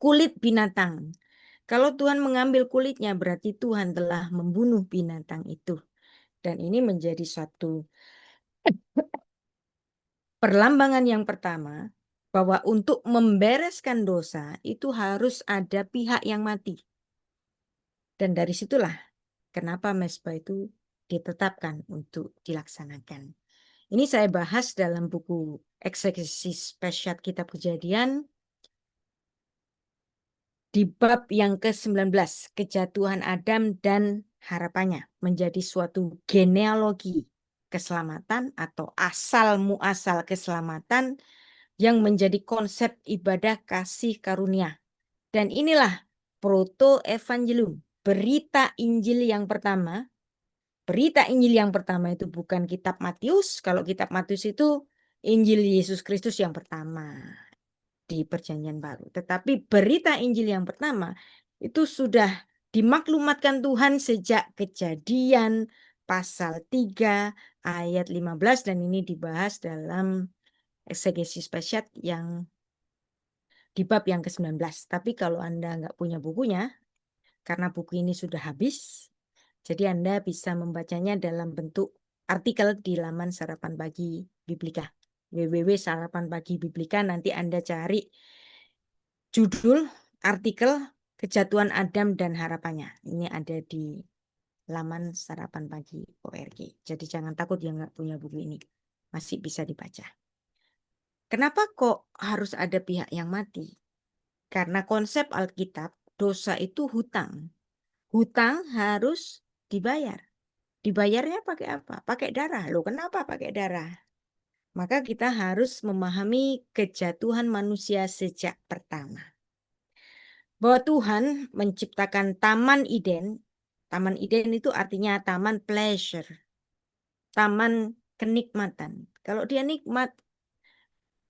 kulit binatang. Kalau Tuhan mengambil kulitnya, berarti Tuhan telah membunuh binatang itu. Dan ini menjadi suatu perlambangan yang pertama, bahwa untuk membereskan dosa itu harus ada pihak yang mati. Dan dari situlah kenapa mesbah itu ditetapkan untuk dilaksanakan. Ini saya bahas dalam buku Eksegesis Peshat Kitab Kejadian di bab yang ke-19, kejatuhan Adam dan harapannya, menjadi suatu genealogi keselamatan atau asal muasal keselamatan yang menjadi konsep ibadah kasih karunia. Dan inilah proto evangelium, berita Injil yang pertama. Berita Injil yang pertama itu bukan kitab Matius. Kalau kitab Matius itu Injil Yesus Kristus yang pertama di Perjanjian Baru. Tetapi berita Injil yang pertama itu sudah dimaklumatkan Tuhan sejak Kejadian pasal 3 ayat 15, dan ini dibahas dalam Eksegesis Peshat yang di bab yang ke-19. Tapi kalau Anda nggak punya bukunya, karena buku ini sudah habis, jadi Anda bisa membacanya dalam bentuk artikel di laman Sarapan Pagi Biblika. www.sarapanpagibiblika, nanti Anda cari judul artikel Kejatuhan Adam dan Harapannya. Ini ada di laman Sarapan Pagi ORG. Jadi jangan takut yang nggak punya buku ini. Masih bisa dibaca. Kenapa kok harus ada pihak yang mati? Karena konsep Alkitab, dosa itu hutang. Hutang harus dibayar. Dibayarnya pakai apa? Pakai darah. Loh, kenapa pakai darah? Maka kita harus memahami kejatuhan manusia sejak pertama. Bahwa Tuhan menciptakan Taman Eden. Taman Eden itu artinya taman pleasure. Taman kenikmatan. Kalau dia nikmat,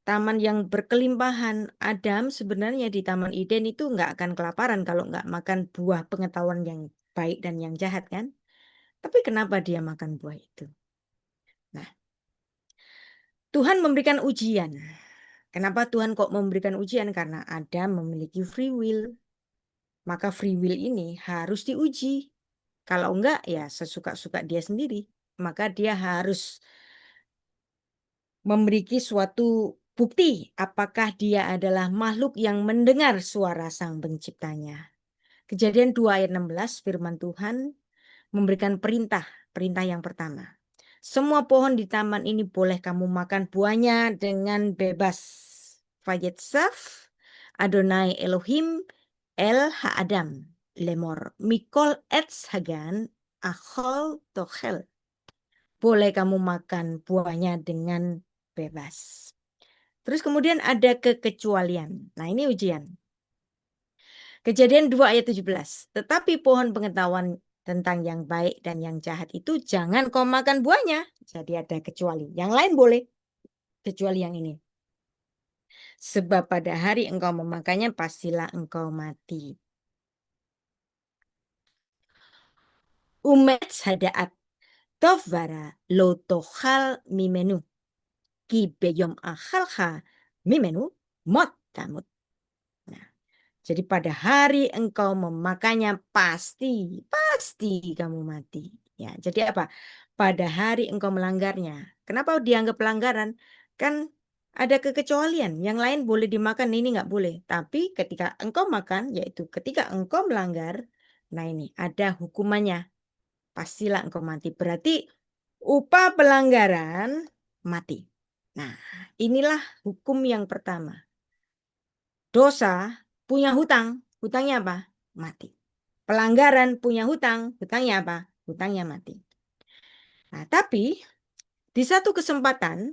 taman yang berkelimpahan. Adam sebenarnya di Taman Eden itu nggak akan kelaparan kalau nggak makan buah pengetahuan yang baik dan yang jahat kan. Tapi kenapa dia makan buah itu? Nah, Tuhan memberikan ujian. Kenapa Tuhan kok memberikan ujian? Karena Adam memiliki free will. Maka free will ini harus diuji. Kalau enggak ya sesuka-suka dia sendiri. Maka dia harus memiliki suatu bukti apakah dia adalah makhluk yang mendengar suara Sang Penciptanya. Kejadian 2 ayat 16 firman Tuhan memberikan perintah yang pertama. Semua pohon di taman ini boleh kamu makan buahnya dengan bebas. Vayetzaf Adonai Elohim El Ha'adam Lemor Mikol Etz Hagan Achol Tochel. Boleh kamu makan buahnya dengan bebas. Terus kemudian ada kekecualian. Nah ini ujian. Kejadian 2 ayat 17. Tetapi pohon pengetahuan tentang yang baik dan yang jahat itu jangan kau makan buahnya. Jadi ada kecuali. Yang lain boleh. Kecuali yang ini. Sebab pada hari engkau memakannya pastilah engkau mati. Umet hadaat. Tovara lo tochal mimenu. Ki beyom akhalcha mimenu mot tamut. Jadi pada hari engkau memakannya pasti kamu mati. Ya, jadi apa? Pada hari engkau melanggarnya. Kenapa dianggap pelanggaran? Kan ada kekecualian. Yang lain boleh dimakan, ini nggak boleh. Tapi ketika engkau makan, yaitu ketika engkau melanggar, nah ini ada hukumannya. Pastilah engkau mati. Berarti upah pelanggaran mati. Nah, inilah hukum yang pertama. Dosa punya hutang. Hutangnya apa? Mati. Pelanggaran punya hutang. Hutangnya apa? Hutangnya mati. Nah, tapi di satu kesempatan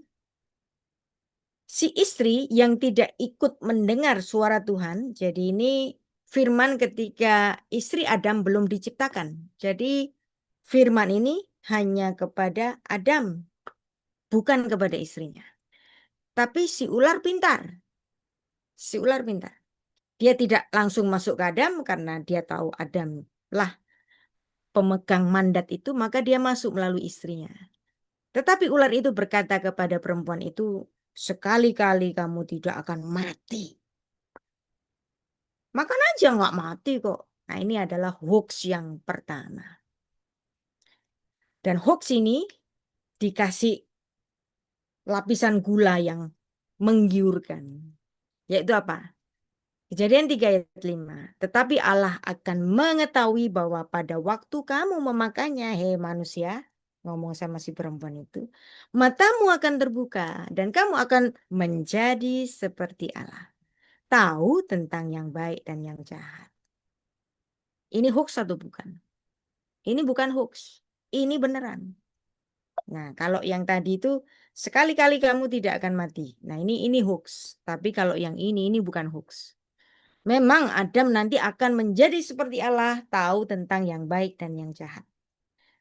si istri yang tidak ikut mendengar suara Tuhan. Jadi ini firman ketika istri Adam belum diciptakan. Jadi firman ini hanya kepada Adam. Bukan kepada istrinya. Tapi si ular pintar. Si ular pintar. Dia tidak langsung masuk ke Adam karena dia tahu Adam lah pemegang mandat itu, maka dia masuk melalui istrinya. Tetapi ular itu berkata kepada perempuan itu, sekali-kali kamu tidak akan mati. Makan aja nggak mati kok. Nah ini adalah hoax yang pertama. Dan hoax ini dikasih lapisan gula yang menggiurkan. Yaitu apa? Kejadian 3 ayat 5. Tetapi Allah akan mengetahui bahwa pada waktu kamu memakannya, hei manusia, ngomong sama si perempuan itu, matamu akan terbuka dan kamu akan menjadi seperti Allah. Tahu tentang yang baik dan yang jahat. Ini hoax atau bukan? Ini bukan hoax. Ini beneran. Nah, kalau yang tadi itu sekali-kali kamu tidak akan mati. Nah, ini hoax. Tapi kalau yang ini bukan hoax. Memang Adam nanti akan menjadi seperti Allah, tahu tentang yang baik dan yang jahat.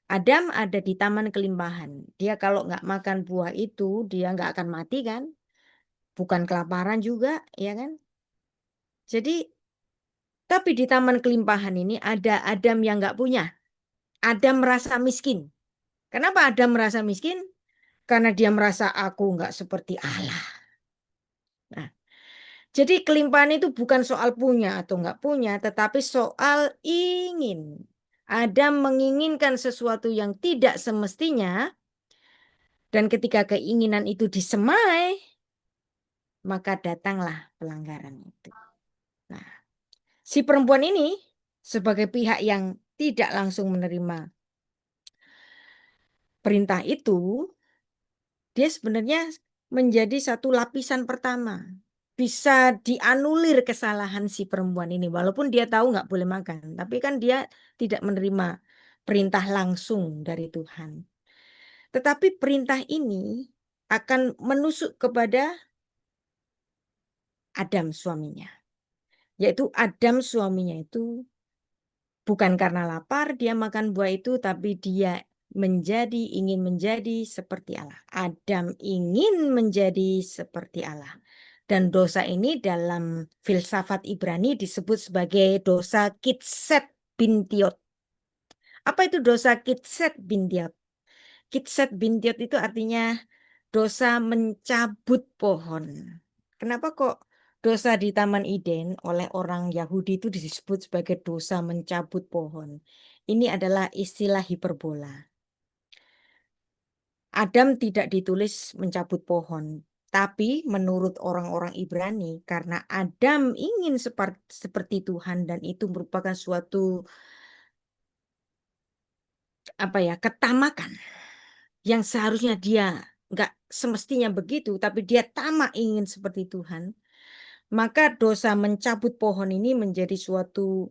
Adam ada di taman kelimpahan. Dia kalau nggak makan buah itu, dia nggak akan mati kan? Bukan kelaparan juga, ya kan? Jadi, tapi di taman kelimpahan ini ada Adam yang nggak punya. Adam merasa miskin. Kenapa Adam merasa miskin? Karena dia merasa aku nggak seperti Allah. Nah, jadi kelimpahan itu bukan soal punya atau nggak punya, tetapi soal ingin. Adam menginginkan sesuatu yang tidak semestinya, dan ketika keinginan itu disemai, maka datanglah pelanggaran itu. Nah, Si perempuan ini sebagai pihak yang tidak langsung menerima perintah itu, dia sebenarnya menjadi satu lapisan pertama. Bisa dianulir kesalahan si perempuan ini, walaupun dia tahu nggak boleh makan, tapi kan dia tidak menerima perintah langsung dari Tuhan. Tetapi perintah ini akan menusuk kepada Adam suaminya. Yaitu Adam suaminya itu bukan karena lapar dia makan buah itu, tapi dia ingin menjadi seperti Allah. Adam ingin menjadi seperti Allah. Dan dosa ini dalam filsafat Ibrani disebut sebagai dosa kitset bintiot. Apa itu dosa kitset bintiot? Kitset bintiot itu artinya dosa mencabut pohon. Kenapa kok dosa di Taman Eden oleh orang Yahudi itu disebut sebagai dosa mencabut pohon? Ini adalah istilah hiperbola. Adam tidak ditulis mencabut pohon, tapi menurut orang-orang Ibrani, karena Adam ingin seperti Tuhan dan itu merupakan suatu ketamakan yang seharusnya dia nggak semestinya begitu, tapi dia tamak ingin seperti Tuhan. Maka dosa mencabut pohon ini menjadi suatu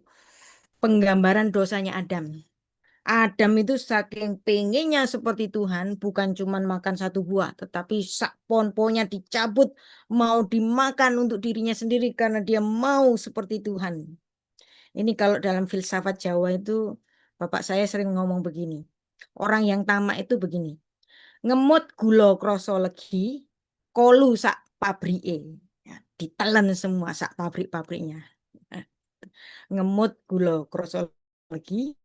penggambaran dosanya Adam. Adam itu saking pengennya seperti Tuhan, bukan cuma makan satu buah, tetapi sak pohon-pohonnya dicabut, mau dimakan untuk dirinya sendiri karena dia mau seperti Tuhan. Ini kalau dalam filsafat Jawa itu, bapak saya sering ngomong begini, orang yang tamak itu begini, ngemut gula kroso legi, kolu sak pabrike. Ya, ditelan semua sak pabrik-pabriknya. Ngemut gula kroso legi,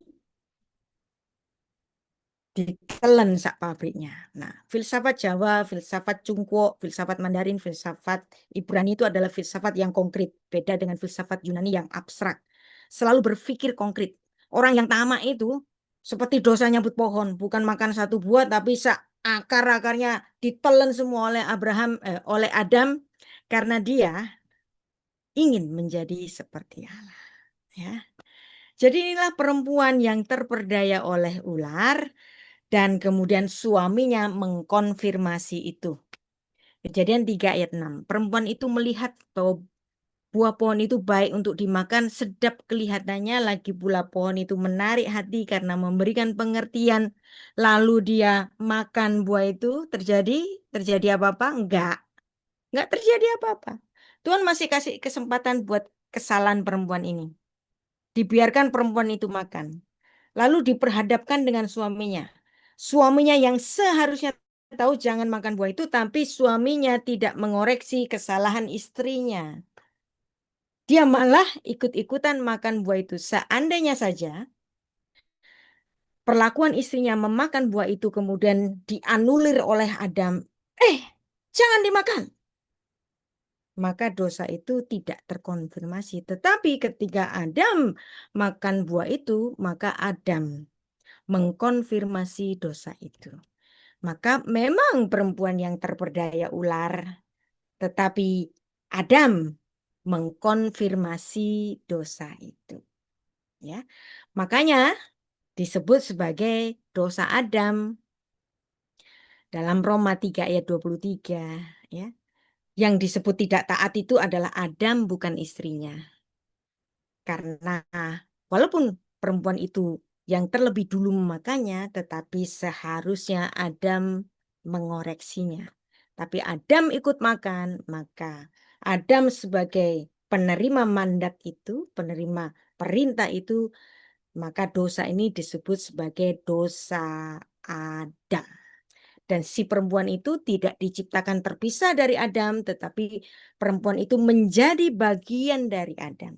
ditelan sak pabriknya. Nah, filsafat Jawa, filsafat Cungko, filsafat Mandarin, filsafat Ibrani itu adalah filsafat yang konkret. Beda dengan filsafat Yunani yang abstrak. Selalu berpikir konkret. Orang yang tamak itu seperti dosa nyambut pohon. Bukan makan satu buah, tapi akar-akarnya ditelan semua oleh Adam. Karena dia ingin menjadi seperti Allah. Ya. Jadi inilah perempuan yang terperdaya oleh ular. Dan kemudian suaminya mengkonfirmasi itu. Kejadian 3 ayat 6. Perempuan itu melihat bahwa buah pohon itu baik untuk dimakan, sedap kelihatannya, lagi pula pohon itu menarik hati karena memberikan pengertian. Lalu dia makan buah itu, terjadi apa-apa? Enggak terjadi apa-apa. Tuhan masih kasih kesempatan buat kesalahan perempuan ini. Dibiarkan perempuan itu makan. Lalu diperhadapkan dengan suaminya. Suaminya yang seharusnya tahu jangan makan buah itu, tapi suaminya tidak mengoreksi kesalahan istrinya. Dia malah ikut-ikutan makan buah itu. Seandainya saja perlakuan istrinya memakan buah itu kemudian dianulir oleh Adam, jangan dimakan, maka dosa itu tidak terkonfirmasi. Tetapi ketika Adam makan buah itu, maka Adam mengkonfirmasi dosa itu. Maka memang perempuan yang terperdaya ular, tetapi Adam mengkonfirmasi dosa itu. Ya. Makanya disebut sebagai dosa Adam dalam Roma 3 ayat 23. Ya. Yang disebut tidak taat itu adalah Adam, bukan istrinya. Karena walaupun perempuan itu yang terlebih dulu memakannya, tetapi seharusnya Adam mengoreksinya. Tapi Adam ikut makan, maka Adam sebagai penerima mandat itu, penerima perintah itu, maka dosa ini disebut sebagai dosa Adam. Dan si perempuan itu tidak diciptakan terpisah dari Adam, tetapi perempuan itu menjadi bagian dari Adam.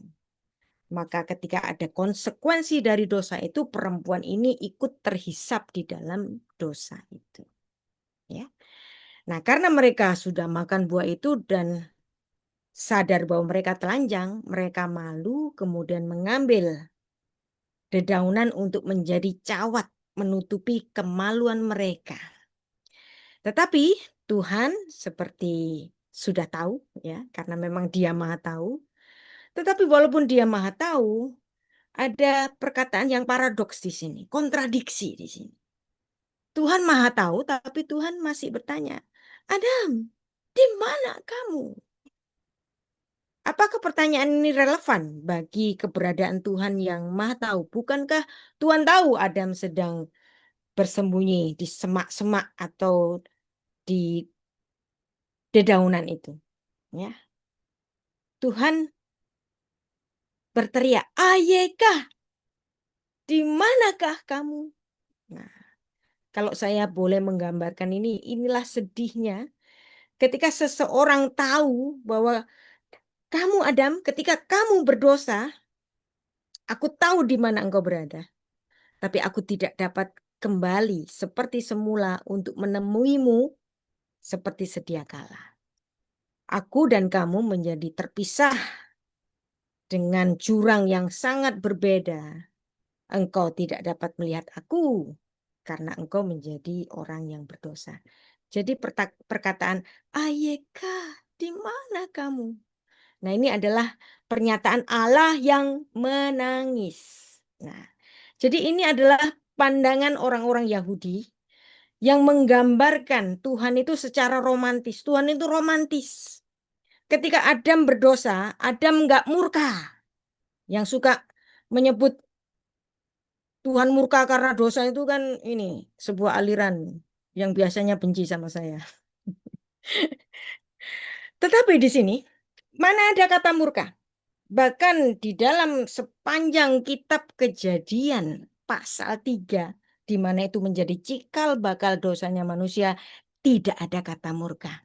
Maka ketika ada konsekuensi dari dosa itu, perempuan ini ikut terhisap di dalam dosa itu. Ya. Nah, karena mereka sudah makan buah itu dan sadar bahwa mereka telanjang, mereka malu, kemudian mengambil dedaunan untuk menjadi cawat, menutupi kemaluan mereka. Tetapi Tuhan seperti sudah tahu, ya, karena memang Dia Maha Tahu. Tetapi walaupun dia maha tahu, ada perkataan yang paradoks di sini, kontradiksi di sini. Tuhan maha tahu, tapi Tuhan masih bertanya, Adam, di mana kamu? Apakah pertanyaan ini relevan bagi keberadaan Tuhan yang maha tahu? Bukankah Tuhan tahu Adam sedang bersembunyi di semak-semak atau di dedaunan itu? Ya, Tuhan berteriak, Ayeka, di manakah kamu? Nah, kalau saya boleh menggambarkan ini, inilah sedihnya ketika seseorang tahu bahwa kamu Adam, ketika kamu berdosa, aku tahu di mana engkau berada, tapi aku tidak dapat kembali seperti semula untuk menemuimu seperti sedia kala. Aku dan kamu menjadi terpisah dengan jurang yang sangat berbeda. Engkau tidak dapat melihat aku karena engkau menjadi orang yang berdosa. Jadi perkataan, Ayeka, di mana kamu? Nah, ini adalah pernyataan Allah yang menangis. Nah, jadi ini adalah pandangan orang-orang Yahudi yang menggambarkan Tuhan itu secara romantis. Tuhan itu romantis. Ketika Adam berdosa, Adam nggak murka. Yang suka menyebut Tuhan murka karena dosa itu kan ini sebuah aliran yang biasanya benci sama saya. Tetapi di sini mana ada kata murka? Bahkan di dalam sepanjang kitab Kejadian pasal 3, di mana itu menjadi cikal bakal dosanya manusia, tidak ada kata murka.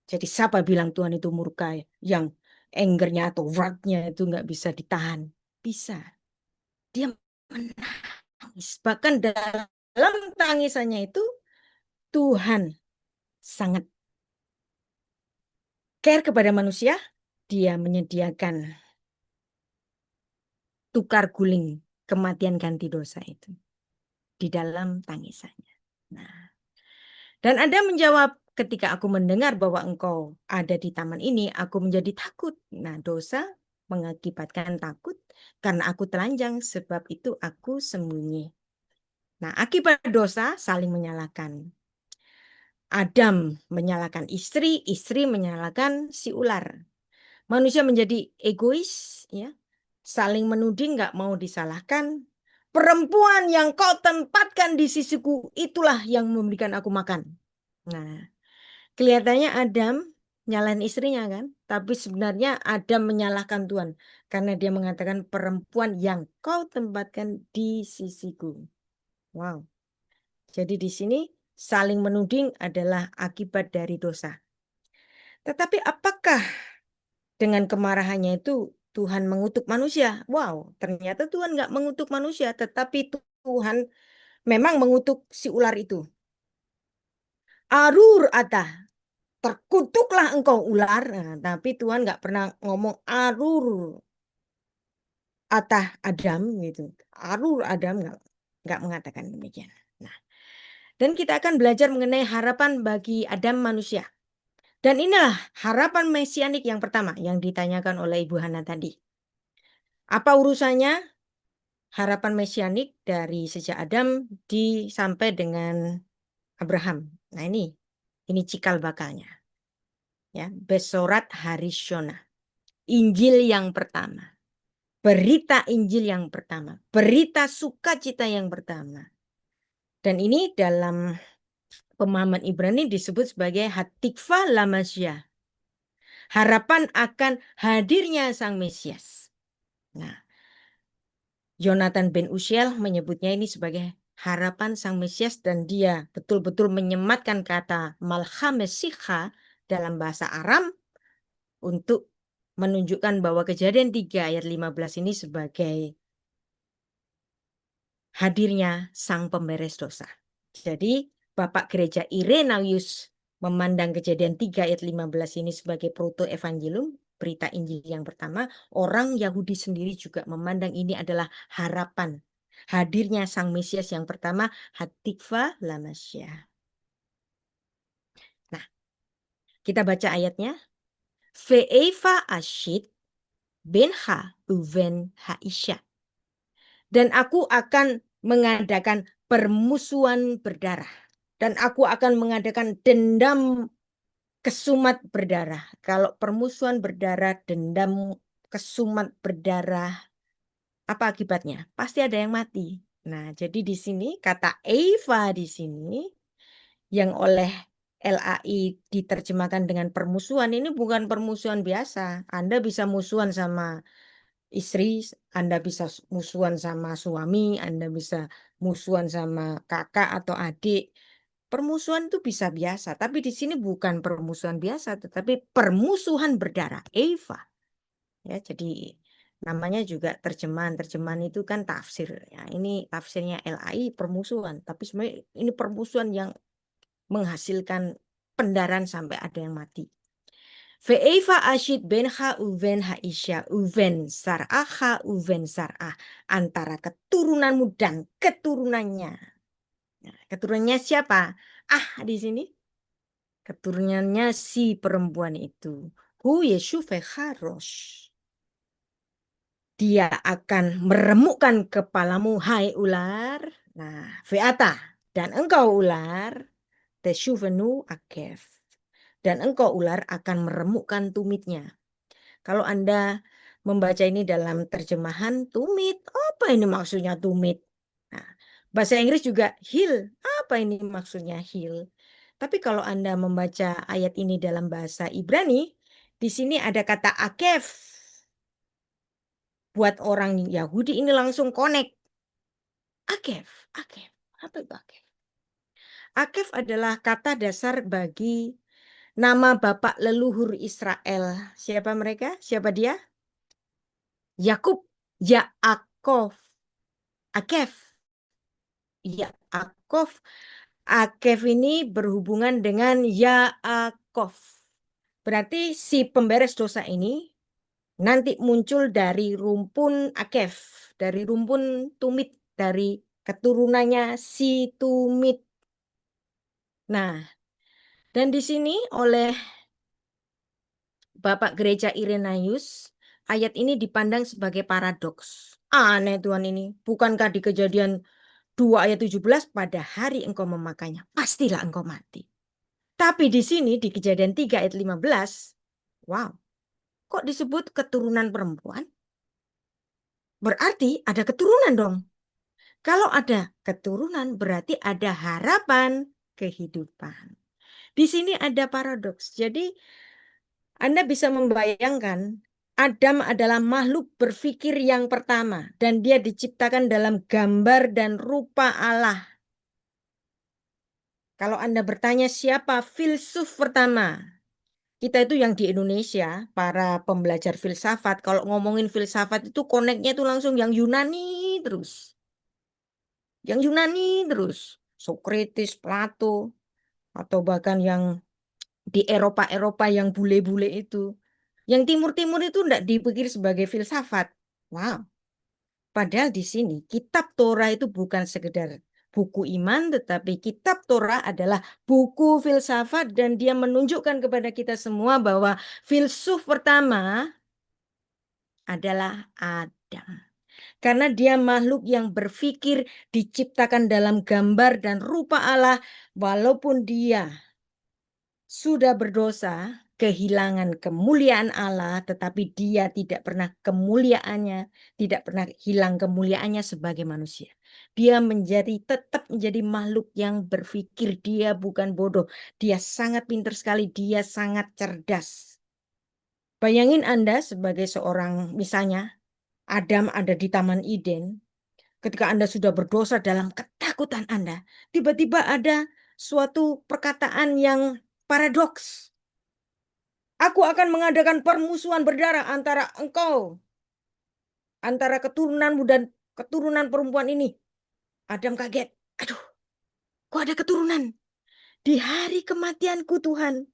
Jadi siapa bilang Tuhan itu murka, yang angernya atau wrath-nya itu nggak bisa ditahan? Bisa. Dia menangis. Bahkan dalam tangisannya itu Tuhan sangat care kepada manusia. Dia menyediakan tukar guling kematian ganti dosa itu di dalam tangisannya. Nah, dan Anda menjawab, ketika aku mendengar bahwa engkau ada di taman ini, aku menjadi takut. Nah, dosa mengakibatkan takut karena aku telanjang, sebab itu aku sembunyi. Nah, akibat dosa saling menyalahkan. Adam menyalahkan istri, istri menyalahkan si ular. Manusia menjadi egois, ya, saling menuding, nggak mau disalahkan. Perempuan yang kau tempatkan di sisiku, itulah yang memberikan aku makan. Nah, kelihatannya Adam nyalahin istrinya kan, tapi sebenarnya Adam menyalahkan Tuhan karena dia mengatakan perempuan yang kau tempatkan di sisiku. Wow. Jadi di sini saling menuding adalah akibat dari dosa. Tetapi apakah dengan kemarahannya itu Tuhan mengutuk manusia? Wow, ternyata Tuhan nggak mengutuk manusia, tetapi Tuhan memang mengutuk si ular itu. Arur atah, terkutuklah engkau ular. Nah, tapi Tuhan nggak pernah ngomong arur atah Adam gitu. Arur Adam nggak mengatakan demikian. Nah, dan kita akan belajar mengenai harapan bagi Adam manusia. Dan inilah harapan mesianik yang pertama yang ditanyakan oleh Ibu Hana tadi. Apa urusannya harapan mesianik dari sejak Adam sampai dengan Abraham? Nah, ini cikal bakalnya. Ya, Besorat Harishona. Injil yang pertama. Berita Injil yang pertama. Berita sukacita yang pertama. Dan ini dalam pemahaman Ibrani disebut sebagai Hatikva Lamasya. Harapan akan hadirnya Sang Mesias. Nah, Jonathan Ben Uziel menyebutnya ini sebagai harapan Sang Mesias, dan dia betul-betul menyematkan kata Malcha Mesicha dalam bahasa Aram untuk menunjukkan bahwa Kejadian 3 ayat 15 ini sebagai hadirnya Sang Pemberes dosa. Jadi Bapak Gereja Irenaeus memandang Kejadian 3 ayat 15 ini sebagai proto-evangelium, berita Injil yang pertama. Orang Yahudi sendiri juga memandang ini adalah harapan hadirnya Sang Mesias yang pertama, Hatikva Lamasya. Nah, kita baca ayatnya. Ve'eva ashit benha uven haisha. Dan aku akan mengadakan permusuhan berdarah. Dan aku akan mengadakan dendam kesumat berdarah. Kalau permusuhan berdarah, dendam kesumat berdarah, apa akibatnya? Pasti ada yang mati. Nah, jadi di sini kata Eva di sini yang oleh LAI diterjemahkan dengan permusuhan, ini bukan permusuhan biasa. Anda bisa musuhan sama istri, Anda bisa musuhan sama suami, Anda bisa musuhan sama kakak atau adik. Permusuhan itu bisa biasa, tapi di sini bukan permusuhan biasa, tetapi permusuhan berdarah, Eva. Ya, jadi namanya juga terjemahan itu kan tafsir. Ya, ini tafsirnya LAI permusuhan, tapi sebenarnya ini permusuhan yang menghasilkan pendarahan sampai ada yang mati. Ve'eva asyid benha uven haisha uven sar'aha uven sar'ah, antara keturunanmu dan keturunannya. Nah, keturunannya siapa? Di sini keturunannya si perempuan itu. Hu Yeshuve Harosh. Dia akan meremukkan kepalamu, hai ular. Nah, ve'ata, dan engkau ular, teshuvenu akef. Dan engkau ular akan meremukkan tumitnya. Kalau Anda membaca ini dalam terjemahan tumit, apa ini maksudnya tumit? Nah, bahasa Inggris juga heal, apa ini maksudnya heal? Tapi kalau Anda membaca ayat ini dalam bahasa Ibrani, di sini ada kata akef. Buat orang Yahudi ini langsung connect. Akef. Apa itu akef? Akef adalah kata dasar bagi nama bapak leluhur Israel. Siapa mereka? Siapa dia? Yakub, Yaakov, Akef. Yaakov. Akef ini berhubungan dengan Yaakov. Berarti si pemberes dosa ini nanti muncul dari rumpun Akef, dari rumpun tumit, dari keturunannya si tumit. Nah, dan di sini oleh Bapak Gereja Irenaeus, ayat ini dipandang sebagai paradoks. Aneh Tuhan ini, bukankah di Kejadian 2 ayat 17, pada hari engkau memakainya, pastilah engkau mati. Tapi di sini di Kejadian 3 ayat 15, wow, kok disebut keturunan perempuan? Berarti ada keturunan dong. Kalau ada keturunan berarti ada harapan kehidupan. Di sini ada paradoks. Jadi Anda bisa membayangkan Adam adalah makhluk berpikir yang pertama dan dia diciptakan dalam gambar dan rupa Allah. Kalau Anda bertanya siapa filsuf pertama, kita itu yang di Indonesia, para pembelajar filsafat, kalau ngomongin filsafat itu koneknya itu langsung yang Yunani terus. Yang Yunani terus. Socrates, Plato, atau bahkan yang di Eropa-Eropa yang bule-bule itu. Yang timur-timur itu tidak dipikir sebagai filsafat. Wow. Padahal di sini kitab Torah itu bukan sekedar buku iman, tetapi kitab Torah adalah buku filsafat dan dia menunjukkan kepada kita semua bahwa filsuf pertama adalah Adam. Karena dia makhluk yang berpikir diciptakan dalam gambar dan rupa Allah, walaupun dia sudah berdosa, kehilangan kemuliaan Allah, tetapi dia tidak pernah tidak pernah hilang kemuliaannya sebagai manusia. Dia tetap menjadi makhluk yang berpikir, dia bukan bodoh. Dia sangat pintar sekali, dia sangat cerdas. Bayangin Anda sebagai seorang, misalnya, Adam ada di Taman Eden. Ketika Anda sudah berdosa dalam ketakutan Anda, tiba-tiba ada suatu perkataan yang paradoks. Aku akan mengadakan permusuhan berdarah antara engkau, antara keturunanmu dan keturunan perempuan ini. Adam kaget. Aduh, kok ada keturunan? Di hari kematianku Tuhan,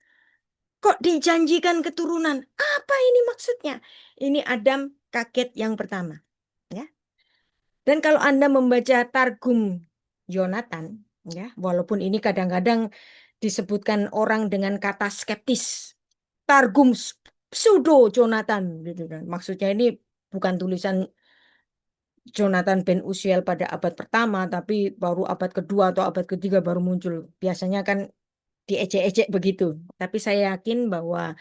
kok dijanjikan keturunan? Apa ini maksudnya? Ini Adam kaget yang pertama. Ya. Dan kalau Anda membaca Targum Yonatan, ya, walaupun ini kadang-kadang disebutkan orang dengan kata skeptis. Targum pseudo Jonathan gitu kan. Maksudnya ini bukan tulisan Jonathan Ben Uziel pada abad pertama, tapi baru abad kedua atau abad ketiga baru muncul. Biasanya kan diejek-ejek begitu. Tapi saya yakin bahwa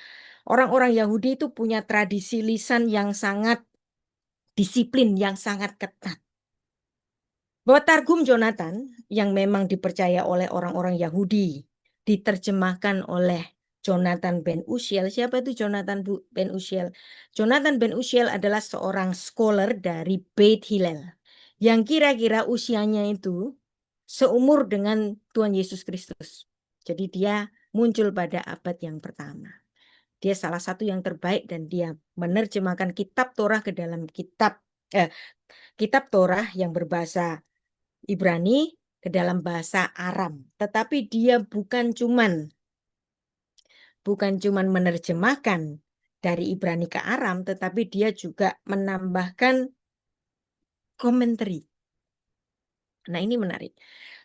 orang-orang Yahudi itu punya tradisi lisan yang sangat disiplin, yang sangat ketat. Bahwa Targum Jonathan yang memang dipercaya oleh orang-orang Yahudi diterjemahkan oleh Jonathan Ben Uziel. Siapa itu Jonathan Ben Uziel? Jonathan Ben Uziel adalah seorang scholar dari Beit Hillel yang kira-kira usianya itu seumur dengan Tuhan Yesus Kristus. Jadi dia muncul pada abad yang pertama. Dia salah satu yang terbaik dan dia menerjemahkan kitab Torah ke dalam kitab Torah yang berbahasa Ibrani ke dalam bahasa Aram. Tetapi dia bukan cuman menerjemahkan dari Ibrani ke Aram, tetapi dia juga menambahkan komentari. Nah, ini menarik.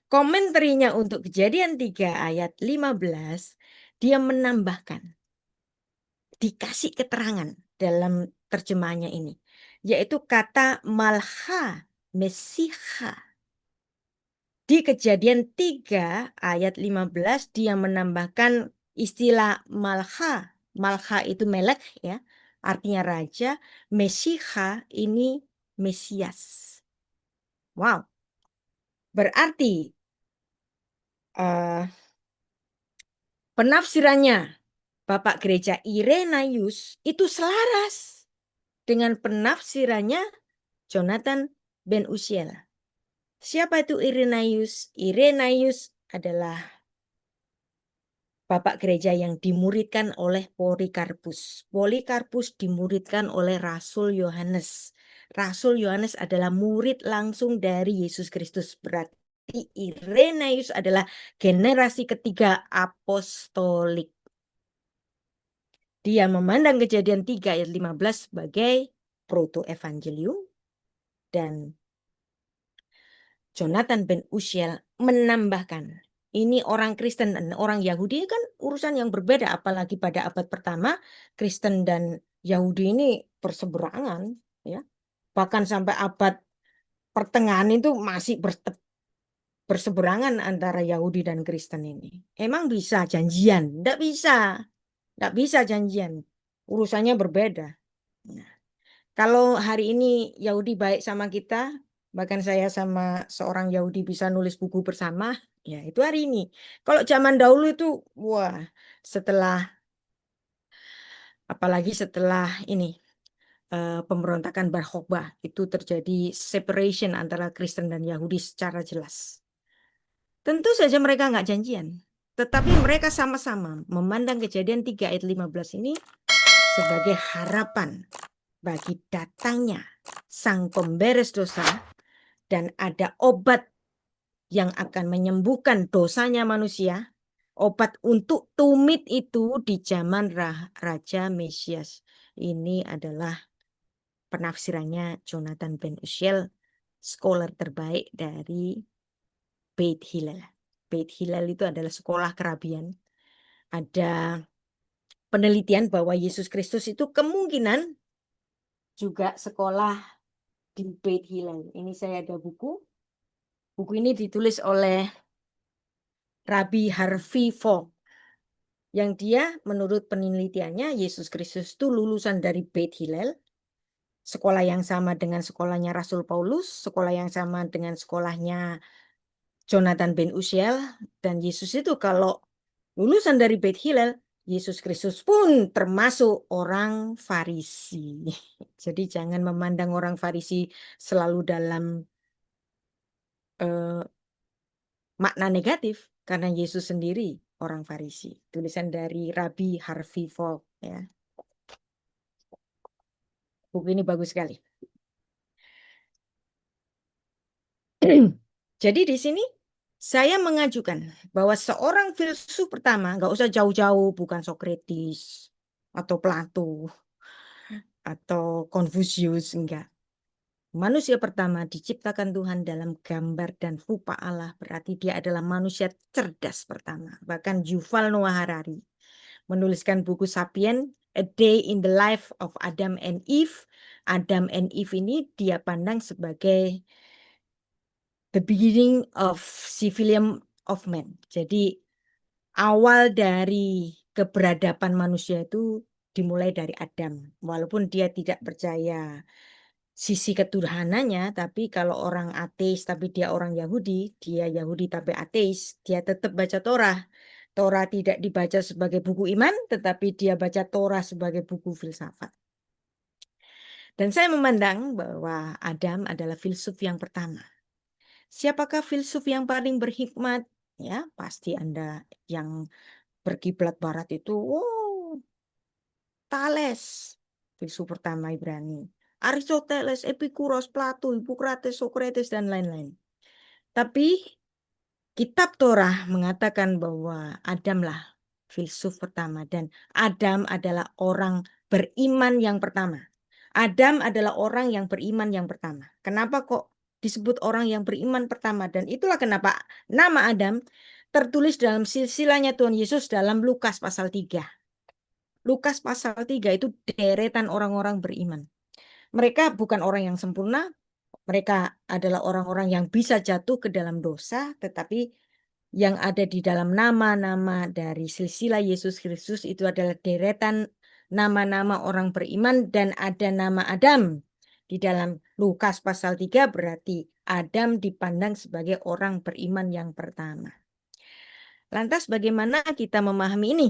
Komentarinya untuk Kejadian 3 ayat 15, dia menambahkan, dikasih keterangan dalam terjemahannya ini, yaitu kata malha, Mesiha. Di Kejadian 3 ayat 15 dia menambahkan istilah malha. Malha itu melek ya, artinya raja. Mesiha ini Mesias. Wow. Berarti penafsirannya Bapak Gereja Irenaeus itu selaras dengan penafsirannya Jonathan Ben Uziel. Siapa itu Irenaeus? Irenaeus adalah Bapak gereja yang dimuridkan oleh Polikarpus. Polikarpus dimuridkan oleh Rasul Yohanes. Rasul Yohanes adalah murid langsung dari Yesus Kristus. Berarti Irenaeus adalah generasi ketiga apostolik. Dia memandang Kejadian 3 ayat 15 sebagai proto-evangelium. Dan Jonathan Ben Uziel menambahkan, ini orang Kristen dan orang Yahudi kan urusan yang berbeda, apalagi pada abad pertama Kristen dan Yahudi ini berseberangan ya. Bahkan sampai abad pertengahan itu masih berseberangan antara Yahudi dan Kristen ini. Emang bisa janjian? Enggak bisa. Enggak bisa janjian. Urusannya berbeda. Nah, kalau hari ini Yahudi baik sama kita, bahkan saya sama seorang Yahudi bisa nulis buku bersama, ya itu hari ini. Kalau zaman dahulu itu, wah, apalagi setelah ini pemberontakan Bar Kokhba, itu terjadi separation antara Kristen dan Yahudi secara jelas. Tentu saja mereka nggak janjian, tetapi mereka sama-sama memandang Kejadian 3 ayat 15 ini sebagai harapan bagi datangnya Sang Pemberes dosa, dan ada obat yang akan menyembuhkan dosanya manusia. Obat untuk tumit itu di zaman Raja Mesias. Ini adalah penafsirannya Jonathan Ben Uziel, scholar terbaik dari Beit Hillel. Beit Hillel itu adalah sekolah kerabian. Ada penelitian bahwa Yesus Kristus itu kemungkinan juga sekolah di Beit Hillel. Ini saya ada buku. Buku ini ditulis oleh Rabbi Harvey Falk. Yang dia menurut penelitiannya Yesus Kristus itu lulusan dari Beit Hillel. Sekolah yang sama dengan sekolahnya Rasul Paulus. Sekolah yang sama dengan sekolahnya Jonathan Ben Uziel. Dan Yesus itu kalau lulusan dari Beit Hillel, Yesus Kristus pun termasuk orang Farisi. Jadi jangan memandang orang Farisi selalu dalam makna negatif, karena Yesus sendiri orang Farisi. Tulisan dari Rabbi Harvey Falk ya. Buku ini bagus sekali. Jadi di sini saya mengajukan bahwa seorang filsuf pertama, nggak usah jauh-jauh, bukan Socrates atau Plato atau Confucius, enggak. Manusia pertama diciptakan Tuhan dalam gambar dan rupa Allah, berarti dia adalah manusia cerdas pertama. Bahkan Yuval Noah Harari menuliskan buku Sapien a day in the life of Adam and Eve. Adam and Eve ini dia pandang sebagai the beginning of civilian of man. Jadi awal dari keberadaban manusia itu dimulai dari Adam. Walaupun dia tidak percaya sisi ketuhanannya, tapi kalau orang ateis tapi dia orang Yahudi, dia Yahudi tapi ateis, dia tetap baca Torah. Torah tidak dibaca sebagai buku iman, tetapi dia baca Torah sebagai buku filsafat. Dan saya memandang bahwa Adam adalah filsuf yang pertama. Siapakah filsuf yang paling berhikmat? Ya, pasti Anda yang berkiblat barat itu, wow, Thales, filsuf pertama Ibrani. Aristoteles, Epikuros, Plato, Hippocrates, Socrates, dan lain-lain. Tapi kitab Torah mengatakan bahwa Adamlah filsuf pertama dan Adam adalah orang beriman yang pertama. Adam adalah orang yang beriman yang pertama. Kenapa kok disebut orang yang beriman pertama? Dan itulah kenapa nama Adam tertulis dalam silsilahnya Tuhan Yesus dalam Lukas pasal 3. Lukas pasal 3 itu deretan orang-orang beriman. Mereka bukan orang yang sempurna, mereka adalah orang-orang yang bisa jatuh ke dalam dosa, tetapi yang ada di dalam nama-nama dari silsilah Yesus Kristus itu adalah deretan nama-nama orang beriman dan ada nama Adam. Di dalam Lukas pasal 3 berarti Adam dipandang sebagai orang beriman yang pertama. Lantas bagaimana kita memahami ini?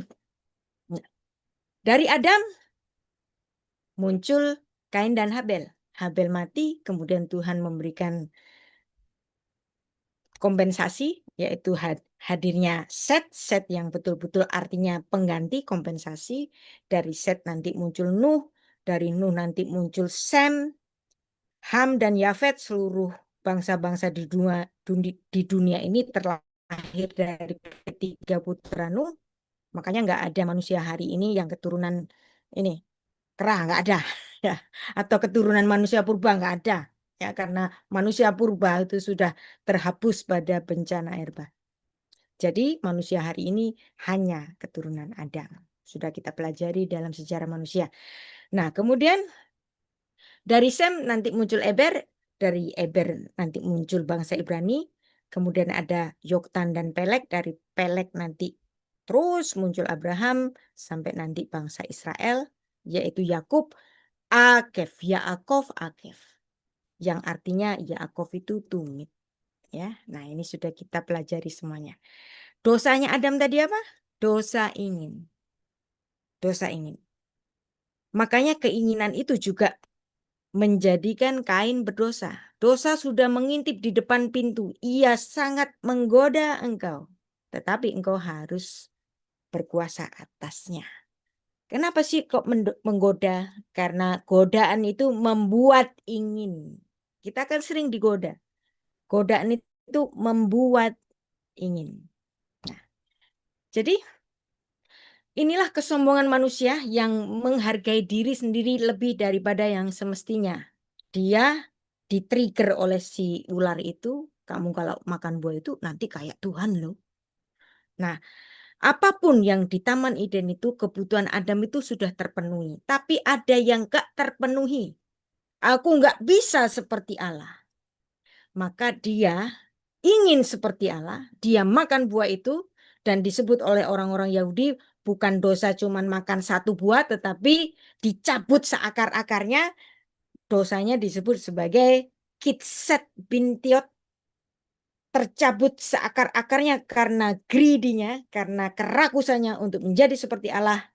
Dari Adam muncul Kain dan Habel. Habel mati, kemudian Tuhan memberikan kompensasi, yaitu hadirnya Set yang betul-betul artinya pengganti kompensasi. Dari Set nanti muncul Nuh, dari Nuh nanti muncul Sem, Ham, dan Yafet. Seluruh bangsa-bangsa di dunia ini terlahir dari ketiga putra Nuh. Makanya nggak ada manusia hari ini yang keturunan ini kera, nggak ada. Ya, atau keturunan manusia purba nggak ada. Ya, karena manusia purba itu sudah terhapus pada bencana air bah. Jadi manusia hari ini hanya keturunan Adam. Sudah kita pelajari dalam sejarah manusia. Nah, kemudian dari Sem nanti muncul Eber, dari Eber nanti muncul bangsa Ibrani, kemudian ada Yoktan dan Pelek, dari Pelek nanti terus muncul Abraham sampai nanti bangsa Israel, yaitu Yakub, Yaakov, Akef. Yang artinya Yaakov itu tumit. Ya, nah ini sudah kita pelajari semuanya. Dosanya Adam tadi apa? Dosa ingin. Dosa ingin. Makanya keinginan itu juga menjadikan Kain berdosa. Dosa sudah mengintip di depan pintu. Ia sangat menggoda engkau. Tetapi engkau harus berkuasa atasnya. Kenapa sih kok menggoda? Karena godaan itu membuat ingin. Kita kan sering digoda. Godaan itu membuat ingin. Nah, jadi inilah kesombongan manusia yang menghargai diri sendiri lebih daripada yang semestinya. Dia di-trigger oleh si ular itu. Kamu kalau makan buah itu nanti kayak Tuhan loh. Nah, apapun yang di Taman Eden itu, kebutuhan Adam itu sudah terpenuhi. Tapi ada yang gak terpenuhi. Aku gak bisa seperti Allah. Maka dia ingin seperti Allah. Dia makan buah itu. Dan disebut oleh orang-orang Yahudi bukan dosa cuman makan satu buah. Tetapi dicabut seakar-akarnya. Dosanya disebut sebagai kitset bintiot. Tercabut seakar-akarnya karena greedy-nya, karena kerakusannya untuk menjadi seperti Allah.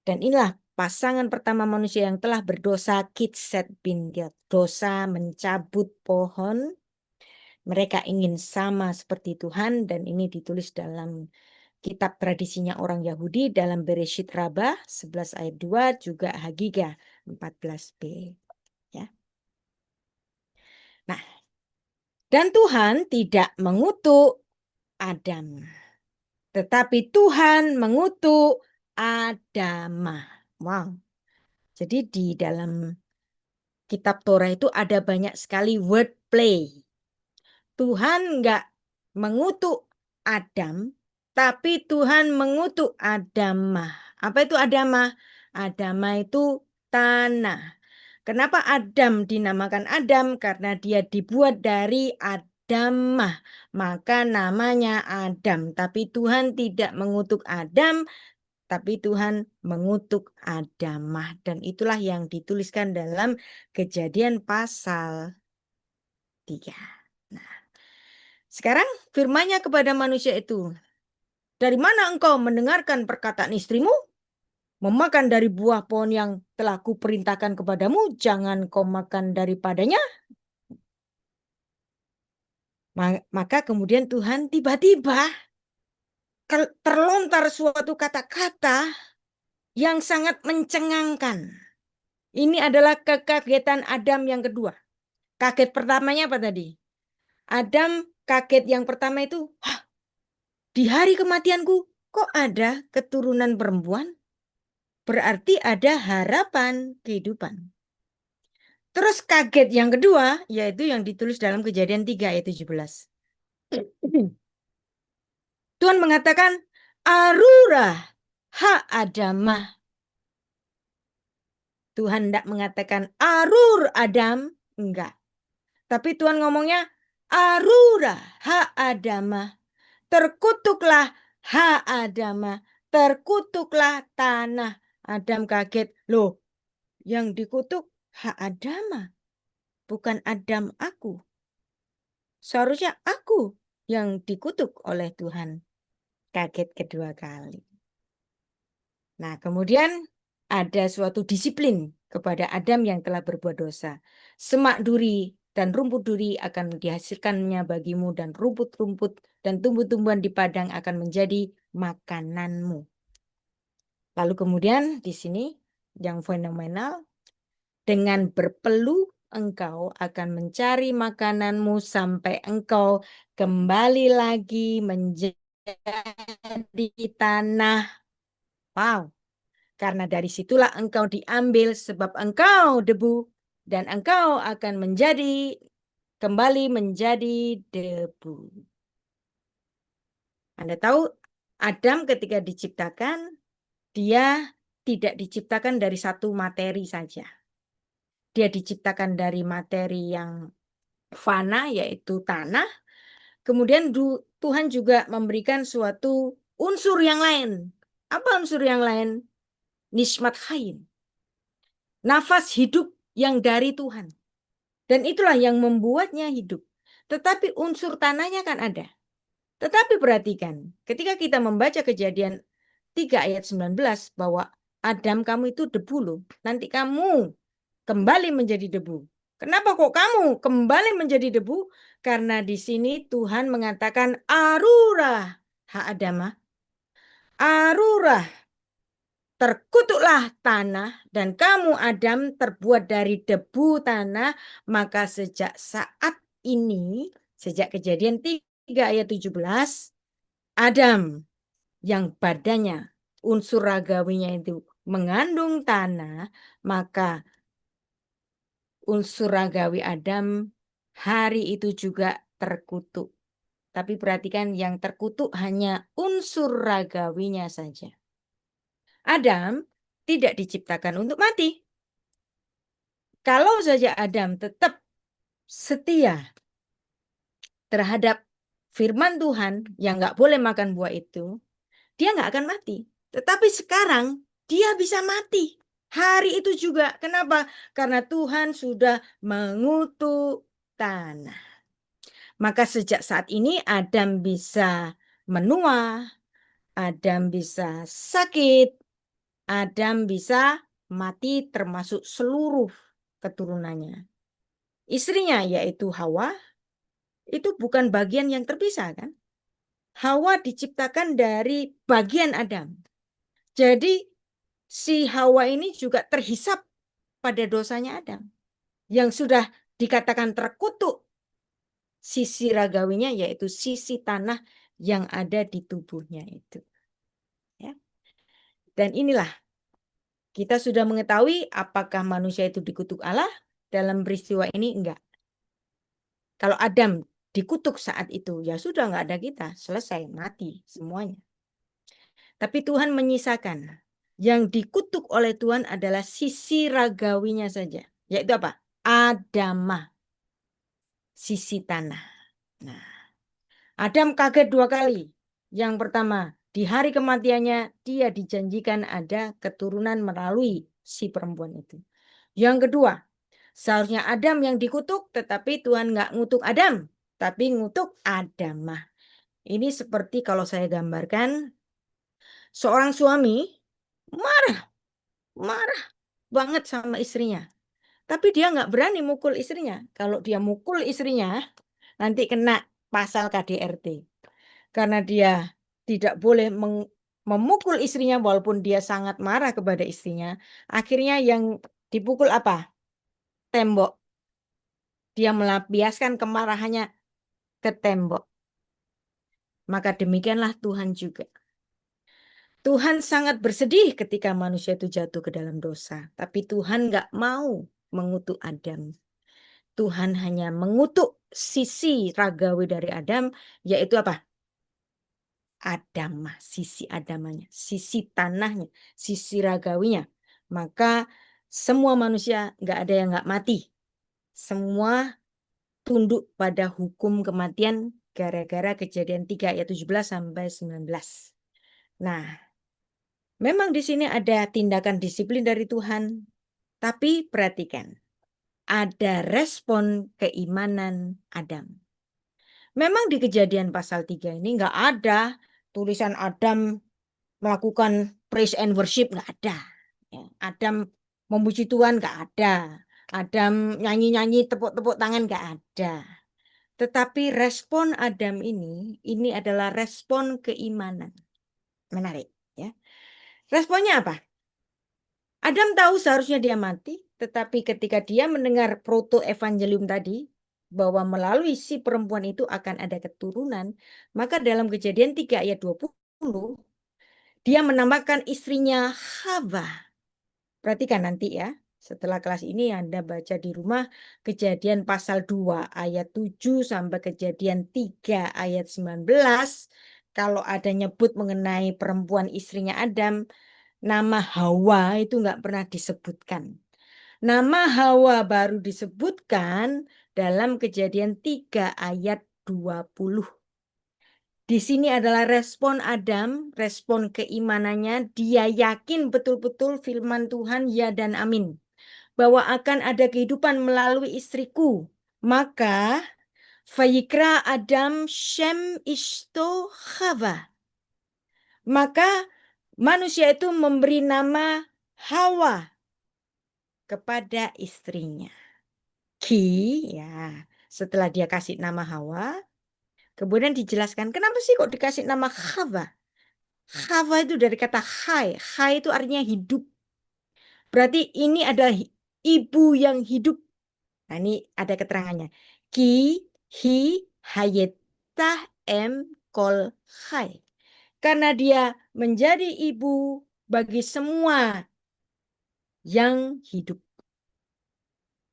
Dan inilah pasangan pertama manusia yang telah berdosa, kitset bin Gilad. Dosa mencabut pohon. Mereka ingin sama seperti Tuhan, dan ini ditulis dalam kitab tradisinya orang Yahudi dalam Bereshit Rabbah 11 ayat 2, juga Hagigah 14b. Ya. Nah, dan Tuhan tidak mengutuk Adam, tetapi Tuhan mengutuk Adam. Wow. Jadi di dalam kitab Torah itu ada banyak sekali wordplay. Tuhan enggak mengutuk Adam, tapi Tuhan mengutuk Adam. Apa itu Adam? Adama itu tanah. Kenapa Adam dinamakan Adam? Karena dia dibuat dari Adamah. Maka namanya Adam. Tapi Tuhan tidak mengutuk Adam, tapi Tuhan mengutuk Adamah. Dan itulah yang dituliskan dalam Kejadian pasal 3. Nah, sekarang firman-Nya kepada manusia itu, dari mana engkau mendengarkan perkataan istrimu? Memakan dari buah pohon yang telah kuperintahkan kepadamu, jangan kau makan daripadanya. Maka kemudian Tuhan tiba-tiba terlontar suatu kata-kata yang sangat mencengangkan. Ini adalah kekagetan Adam yang kedua. Kaget pertamanya apa tadi? Adam kaget yang pertama itu, di hari kematianku kok ada keturunan perempuan? Berarti ada harapan kehidupan. Terus kaget yang kedua, yaitu yang ditulis dalam Kejadian 3 ayat 17. Tuhan mengatakan, Arurah ha Adamah. Tuhan tidak mengatakan, Arur Adam. Enggak. Tapi Tuhan ngomongnya, Arurah ha Adamah. Terkutuklah ha Adamah. Terkutuklah tanah. Adam kaget. Loh, yang dikutuk ha Adamah. Bukan Adam aku. Seharusnya aku yang dikutuk oleh Tuhan. Kaget kedua kali. Nah, kemudian ada suatu disiplin kepada Adam yang telah berbuat dosa. Semak duri dan rumput duri akan dihasilkannya bagimu, dan rumput-rumput dan tumbuh-tumbuhan di padang akan menjadi makananmu. Lalu kemudian di sini yang fenomenal, dengan berpeluh engkau akan mencari makananmu sampai engkau kembali lagi menjadi tanah. Wow. Karena dari situlah engkau diambil, sebab engkau debu, dan engkau akan kembali menjadi debu. Anda tahu, Adam ketika diciptakan, dia tidak diciptakan dari satu materi saja. Dia diciptakan dari materi yang fana, yaitu tanah. Kemudian Tuhan juga memberikan suatu unsur yang lain. Apa unsur yang lain? Nismat khain. Nafas hidup yang dari Tuhan. Dan itulah yang membuatnya hidup. Tetapi unsur tanahnya kan ada. Tetapi perhatikan, ketika kita membaca Kejadian 3 ayat 19 bahwa Adam, kamu itu debu loh. Nanti kamu kembali menjadi debu. Kenapa kok kamu kembali menjadi debu? Karena di sini Tuhan mengatakan arurah ha Adamah. Arurah, terkutuklah tanah, dan kamu Adam terbuat dari debu tanah. Maka sejak saat ini, sejak Kejadian 3 ayat 17, Adam yang badannya, unsur ragawinya itu mengandung tanah, maka unsur ragawi Adam hari itu juga terkutuk. Tapi perhatikan, yang terkutuk hanya unsur ragawinya saja. Adam tidak diciptakan untuk mati. Kalau saja Adam tetap setia terhadap firman Tuhan yang nggak boleh makan buah itu, dia nggak akan mati. Tetapi sekarang dia bisa mati. Hari itu juga. Kenapa? Karena Tuhan sudah mengutuk tanah. Maka sejak saat ini Adam bisa menua, Adam bisa sakit, Adam bisa mati, termasuk seluruh keturunannya. Istrinya yaitu Hawa itu bukan bagian yang terpisah kan? Hawa diciptakan dari bagian Adam. Jadi si Hawa ini juga terhisap pada dosanya Adam. Yang sudah dikatakan terkutuk sisi ragawinya, yaitu sisi tanah yang ada di tubuhnya itu. Ya. Dan inilah kita sudah mengetahui apakah manusia itu dikutuk Allah dalam peristiwa ini. Enggak. Kalau Adam dikutuk saat itu, ya sudah nggak ada kita, selesai, mati semuanya. Tapi Tuhan menyisakan Yang dikutuk oleh Tuhan adalah sisi ragawinya saja. Yaitu apa? Adamah, sisi tanah. Nah, Adam kaget 2 kali. Yang pertama, di hari kematiannya dia dijanjikan ada keturunan melalui si perempuan itu. Yang kedua, seharusnya Adam yang dikutuk, tetapi Tuhan nggak ngutuk Adam, tapi ngutuk Adamah. Ini seperti kalau saya gambarkan, seorang suami marah banget sama istrinya. Tapi dia nggak berani mukul istrinya. Kalau dia mukul istrinya, nanti kena pasal KDRT. Karena dia tidak boleh memukul istrinya walaupun dia sangat marah kepada istrinya. Akhirnya yang dipukul apa? Tembok. Dia melampiaskan kemarahannya ke tembok. Maka demikianlah Tuhan juga. Tuhan sangat bersedih ketika manusia itu jatuh ke dalam dosa. Tapi Tuhan nggak mau mengutuk Adam. Tuhan hanya mengutuk sisi ragawi dari Adam, yaitu apa? Adamah, sisi adamanya, sisi tanahnya, sisi ragawinya. Maka semua manusia nggak ada yang nggak mati. Semua tunduk pada hukum kematian gara-gara Kejadian 3 ayat 17 sampai 19. Nah, memang di sini ada tindakan disiplin dari Tuhan, tapi perhatikan, ada respon keimanan Adam. Memang di Kejadian pasal 3 ini nggak ada tulisan Adam melakukan praise and worship, nggak ada. Ya, Adam memuji Tuhan, nggak ada. Adam nyanyi-nyanyi, tepuk-tepuk tangan, nggak ada. Tetapi respon Adam ini adalah respon keimanan. Menarik, ya. Responnya apa? Adam tahu seharusnya dia mati, tetapi ketika dia mendengar proto-evangelium tadi, bahwa melalui si perempuan itu akan ada keturunan, maka dalam Kejadian 3 ayat 20, dia menambahkan istrinya Hawa. Perhatikan nanti ya, setelah kelas ini Anda baca di rumah Kejadian pasal 2 ayat 7 sampai Kejadian 3 ayat 19. Kalau ada nyebut mengenai perempuan istrinya Adam, nama Hawa itu nggak pernah disebutkan. Nama Hawa baru disebutkan dalam Kejadian 3 ayat 20. Di sini adalah respon Adam, respon keimanannya. Dia yakin betul-betul firman Tuhan ya dan amin. Bahwa akan ada kehidupan melalui istriku. Maka Vayikra Adam Shem Ishto Chava. Maka manusia itu memberi nama Hawa kepada istrinya. Ki, ya, setelah dia kasih nama Hawa, kemudian dijelaskan kenapa sih kok dikasih nama Hawa? Hawa itu dari kata hai. Hai itu artinya hidup. Berarti ini adalah ibu yang hidup. Nah, ini ada keterangannya. Ki, hi, hayetah, em, kol, hai. Karena dia menjadi ibu bagi semua yang hidup.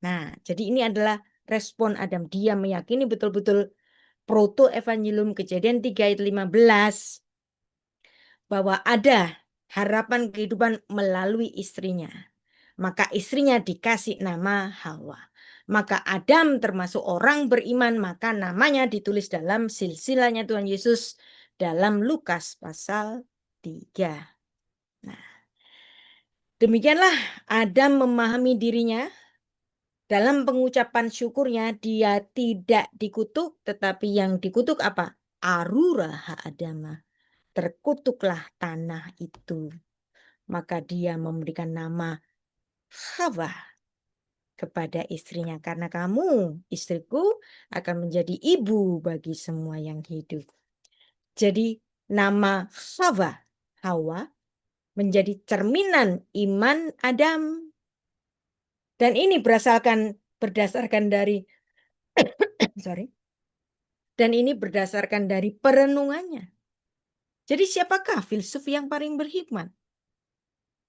Nah, jadi ini adalah respon Adam. Dia meyakini betul-betul proto-evangelium Kejadian 3 ayat 15. Bahwa ada harapan kehidupan melalui istrinya. Maka istrinya dikasih nama Hawa. Maka Adam termasuk orang beriman, maka namanya ditulis dalam silsilahnya Tuhan Yesus dalam Lukas pasal 3. Nah, demikianlah Adam memahami dirinya. Dalam pengucapan syukurnya dia tidak dikutuk, tetapi yang dikutuk apa? Arura ha'adama. Terkutuklah tanah itu. Maka dia memberikan nama Hawa kepada istrinya. Karena kamu, istriku, akan menjadi ibu bagi semua yang hidup. Jadi nama Hawa menjadi cerminan iman Adam. Dan ini berdasarkan dari Dan ini berdasarkan dari perenungannya. Jadi siapakah filsuf yang paling berhikmat?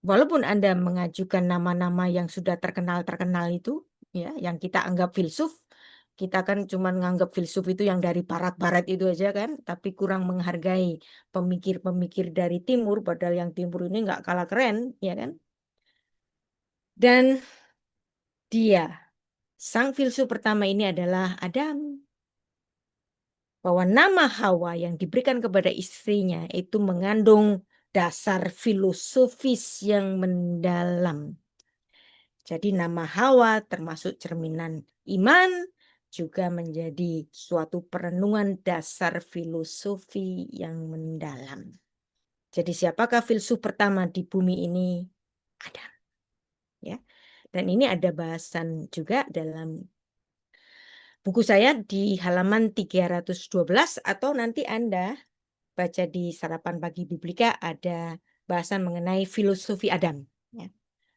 Walaupun Anda mengajukan nama-nama yang sudah terkenal itu, ya, yang kita anggap filsuf, Kita kan cuma nganggap filsuf itu yang dari barat-barat itu aja kan, tapi kurang menghargai pemikir-pemikir dari timur, padahal yang timur ini nggak kalah keren, ya kan? Dan dia, sang filsuf pertama ini adalah Adam. Bahwa nama Hawa yang diberikan kepada istrinya itu mengandung dasar filosofis yang mendalam. Jadi nama Hawa termasuk cerminan iman, juga menjadi suatu perenungan dasar filosofi yang mendalam. Jadi siapakah filsuf pertama di bumi ini? Adam. Ya. Dan ini ada bahasan juga dalam buku saya di halaman 312 atau nanti Anda baca di Sarapan Pagi Biblika ada bahasan mengenai filosofi Adam. Ya.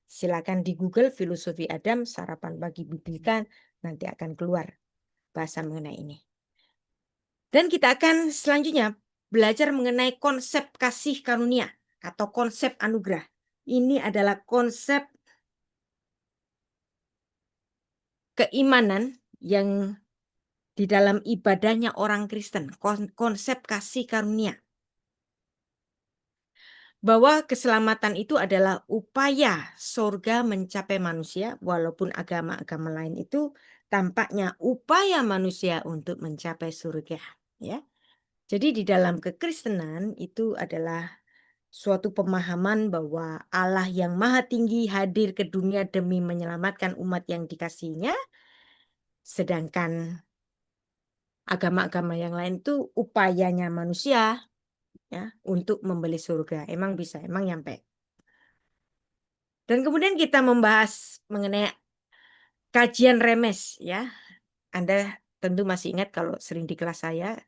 Silakan di Google filosofi Adam, Sarapan Pagi Biblika, nanti akan keluar bahasan mengenai ini. Dan kita akan selanjutnya belajar mengenai konsep kasih karunia atau konsep anugerah. Ini adalah konsep keimanan yang di dalam ibadahnya orang Kristen, konsep kasih karunia. Bahwa keselamatan itu adalah upaya surga mencapai manusia, walaupun agama-agama lain itu tampaknya upaya manusia untuk mencapai surga. Ya. Jadi di dalam kekristenan itu adalah suatu pemahaman bahwa Allah yang maha tinggi hadir ke dunia demi menyelamatkan umat yang dikasihinya, sedangkan agama-agama yang lain itu upayanya manusia ya untuk membeli surga. Emang bisa, emang nyampe. Dan kemudian kita membahas mengenai kajian remes ya. Anda tentu masih ingat kalau sering di kelas saya,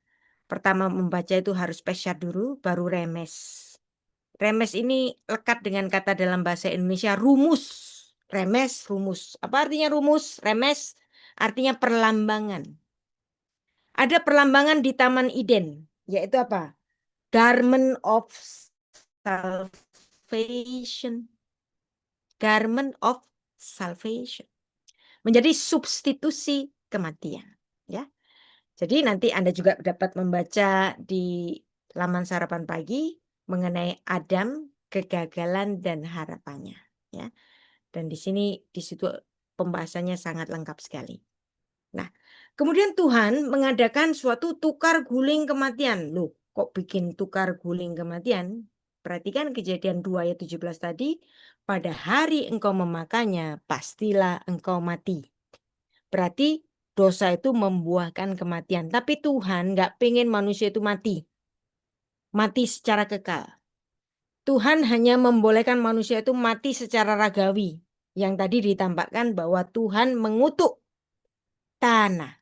pertama membaca itu harus pesyat dulu, baru remes. Remes ini lekat dengan kata dalam bahasa Indonesia rumus. Remes, rumus. Apa artinya rumus? Remes artinya perlambangan. Ada perlambangan di Taman Eden, yaitu apa? Garment of salvation. Garment of salvation. Menjadi substitusi kematian. Ya. Jadi nanti Anda juga dapat membaca di laman Sarapan Pagi mengenai Adam, kegagalan dan harapannya. Ya. Dan di situ pembahasannya sangat lengkap sekali. Nah, kemudian Tuhan mengadakan suatu tukar guling kematian. Loh, kok bikin tukar guling kematian? Perhatikan Kejadian 2 ayat 17 tadi. Pada hari engkau memakannya, pastilah engkau mati. Berarti dosa itu membuahkan kematian. Tapi Tuhan nggak pengen manusia itu mati. Mati secara kekal. Tuhan hanya membolehkan manusia itu mati secara ragawi. Yang tadi ditampakkan bahwa Tuhan mengutuk tanah.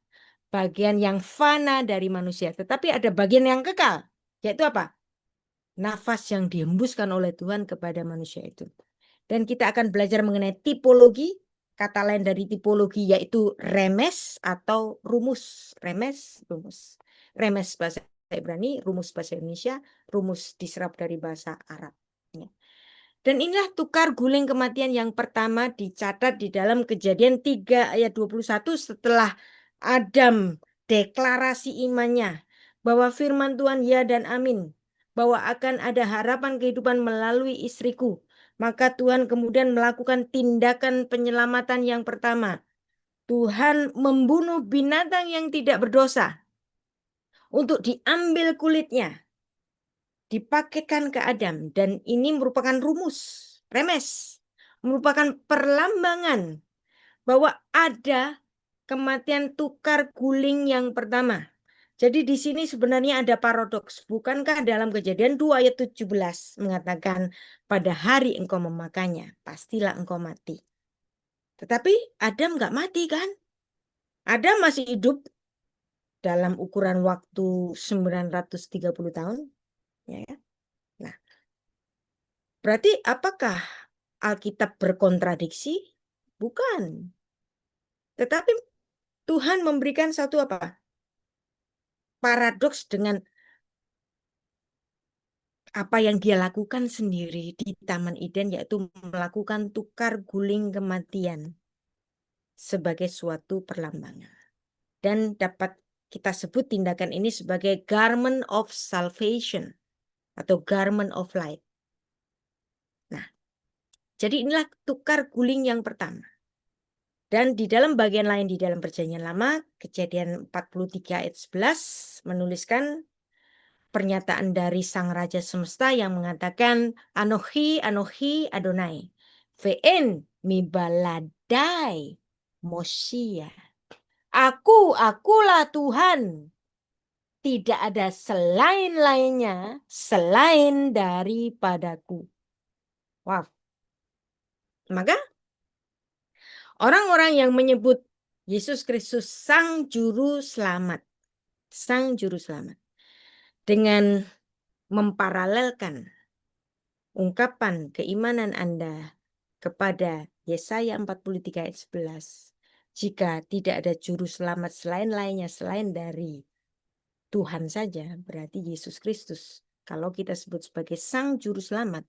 Bagian yang fana dari manusia. Tetapi ada bagian yang kekal. Yaitu apa? Nafas yang dihembuskan oleh Tuhan kepada manusia itu. Dan kita akan belajar mengenai tipologi. Kata lain dari tipologi yaitu remes atau rumus. Remes, rumus. Remes bahasa Ibrani, rumus bahasa Indonesia, rumus diserap dari bahasa Arab. Ya. Dan inilah tukar guling kematian yang pertama dicatat di dalam Kejadian 3 ayat 21 setelah Adam deklarasi imannya bahwa firman Tuhan ya dan amin, bahwa akan ada harapan kehidupan melalui istriku. Maka Tuhan kemudian melakukan tindakan penyelamatan yang pertama. Tuhan membunuh binatang yang tidak berdosa untuk diambil kulitnya, dipakaikan ke Adam, dan ini merupakan rumus, remes, merupakan perlambangan bahwa ada kematian tukar guling yang pertama. Jadi di sini sebenarnya ada paradoks. Bukankah dalam Kejadian 2 ayat 17 mengatakan pada hari engkau memakannya, pastilah engkau mati. Tetapi Adam nggak mati kan? Adam masih hidup dalam ukuran waktu 930 tahun. Ya. Nah, berarti apakah Alkitab berkontradiksi? Bukan. Tetapi Tuhan memberikan satu apa? Paradoks dengan apa yang dia lakukan sendiri di Taman Eden, yaitu melakukan tukar guling kematian sebagai suatu perlambangan. dan dapat kita sebut tindakan ini sebagai garment of salvation atau garment of light. Nah, jadi inilah tukar guling yang pertama. Dan di dalam bagian lain di dalam Perjanjian Lama, Kejadian 43 ayat 11 menuliskan pernyataan dari Sang Raja Semesta yang mengatakan Anochi Anochi Adonai ve'en mibaladai Mosia. Akulah Tuhan. Tidak ada selain-lainnya selain daripadaku. Wow. Maka orang-orang yang menyebut Yesus Kristus Sang Juru Selamat, dengan memparalelkan ungkapan keimanan Anda kepada Yesaya 43 ayat 11, jika tidak ada juru selamat selain-lainnya selain dari Tuhan saja, berarti Yesus Kristus. Kalau kita sebut sebagai Sang Juru Selamat,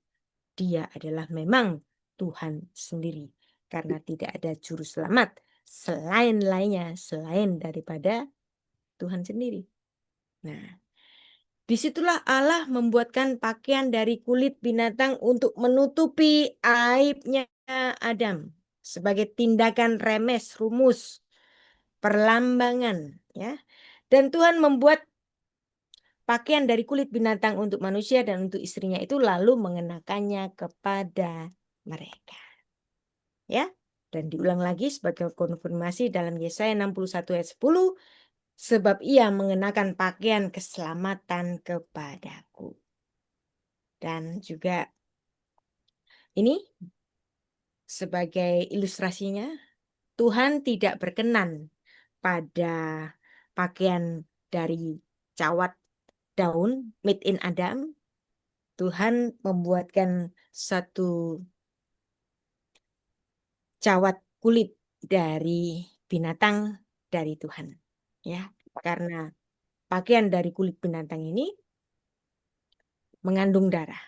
Dia adalah memang Tuhan sendiri. Karena tidak ada juru selamat selain-lainnya selain daripada Tuhan sendiri. Nah, disitulah Allah membuatkan pakaian dari kulit binatang untuk menutupi aibnya Adam. Sebagai tindakan remes, rumus, perlambangan. Ya. Dan Tuhan membuat pakaian dari kulit binatang untuk manusia dan untuk istrinya itu lalu mengenakannya kepada mereka. Ya, dan diulang lagi sebagai konfirmasi dalam Yesaya 61 ayat 10, sebab ia mengenakan pakaian keselamatan kepadaku. Dan juga ini sebagai ilustrasinya, Tuhan tidak berkenan pada pakaian dari cawat daun made in Adam. Tuhan membuatkan satu cawat kulit dari binatang dari Tuhan. Ya, karena pakaian dari kulit binatang ini mengandung darah.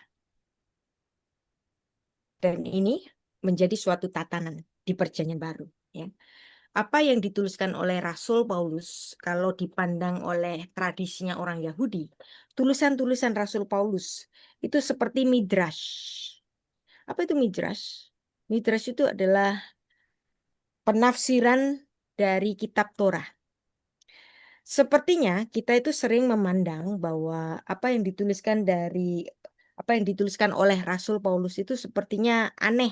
Dan ini menjadi suatu tatanan di Perjanjian Baru. Ya. Apa yang dituliskan oleh Rasul Paulus, kalau dipandang oleh tradisinya orang Yahudi, tulisan-tulisan Rasul Paulus itu seperti midrash. Apa itu midrash? Midrash itu adalah penafsiran dari kitab Torah. Sepertinya kita itu sering memandang bahwa apa yang dituliskan oleh Rasul Paulus itu sepertinya aneh.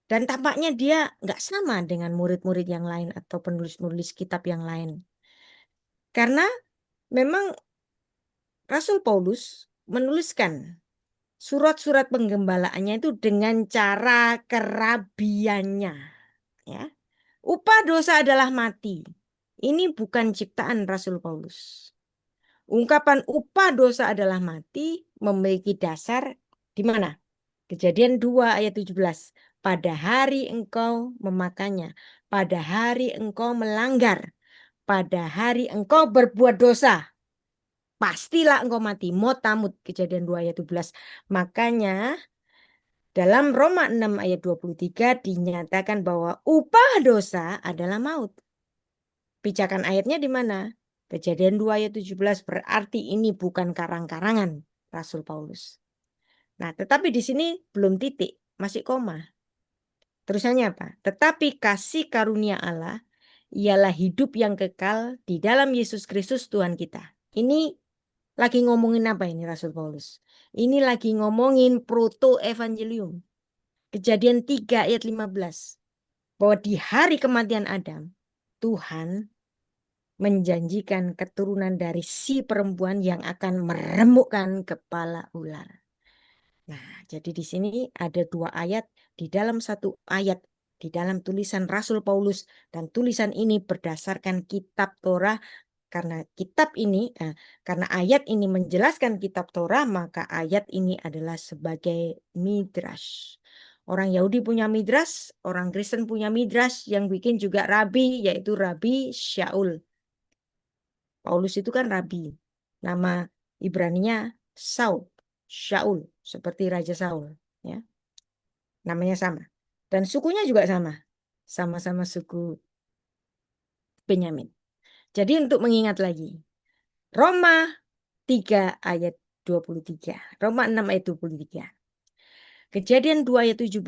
Dan tampaknya dia nggak sama dengan murid-murid yang lain atau penulis-penulis kitab yang lain. Karena memang Rasul Paulus menuliskan surat-surat penggembalaannya itu dengan cara kerabiannya. Ya. Upah dosa adalah mati. Ini bukan ciptaan Rasul Paulus. Ungkapan upah dosa adalah mati memiliki dasar di mana? Kejadian 2 ayat 17. Pada hari engkau memakannya, pada hari engkau melanggar, pada hari engkau berbuat dosa, pastilah engkau mati. Motamut, Kejadian 2 ayat 17. Makanya dalam Roma 6 ayat 23 dinyatakan bahwa upah dosa adalah maut. Pijakan ayatnya di mana? Kejadian 2 ayat 17, berarti ini bukan karang-karangan Rasul Paulus. Nah, tetapi di sini belum titik, masih koma. Terusannya apa? Tetapi kasih karunia Allah ialah hidup yang kekal di dalam Yesus Kristus Tuhan kita. Ini lagi ngomongin apa ini Rasul Paulus? Ini lagi ngomongin proto-evangelium. Kejadian 3 ayat 15. Bahwa di hari kematian Adam, Tuhan menjanjikan keturunan dari si perempuan yang akan meremukkan kepala ular. Nah, jadi di sini ada dua ayat, di dalam satu ayat, di dalam tulisan Rasul Paulus, dan tulisan ini berdasarkan kitab Torah. Karena karena ayat ini menjelaskan kitab Torah, maka ayat ini adalah sebagai midrash. Orang Yahudi punya midrash, orang Kristen punya midrash, yang bikin juga rabi, yaitu Rabi Shaul. Paulus itu kan rabi. Nama Ibraninya Shaul, seperti Raja Saul, ya. Namanya sama. Dan sukunya juga sama. Sama-sama suku Benyamin. Jadi untuk mengingat lagi, Roma 3 ayat 23, Roma 6 ayat 23. Kejadian 2 ayat 17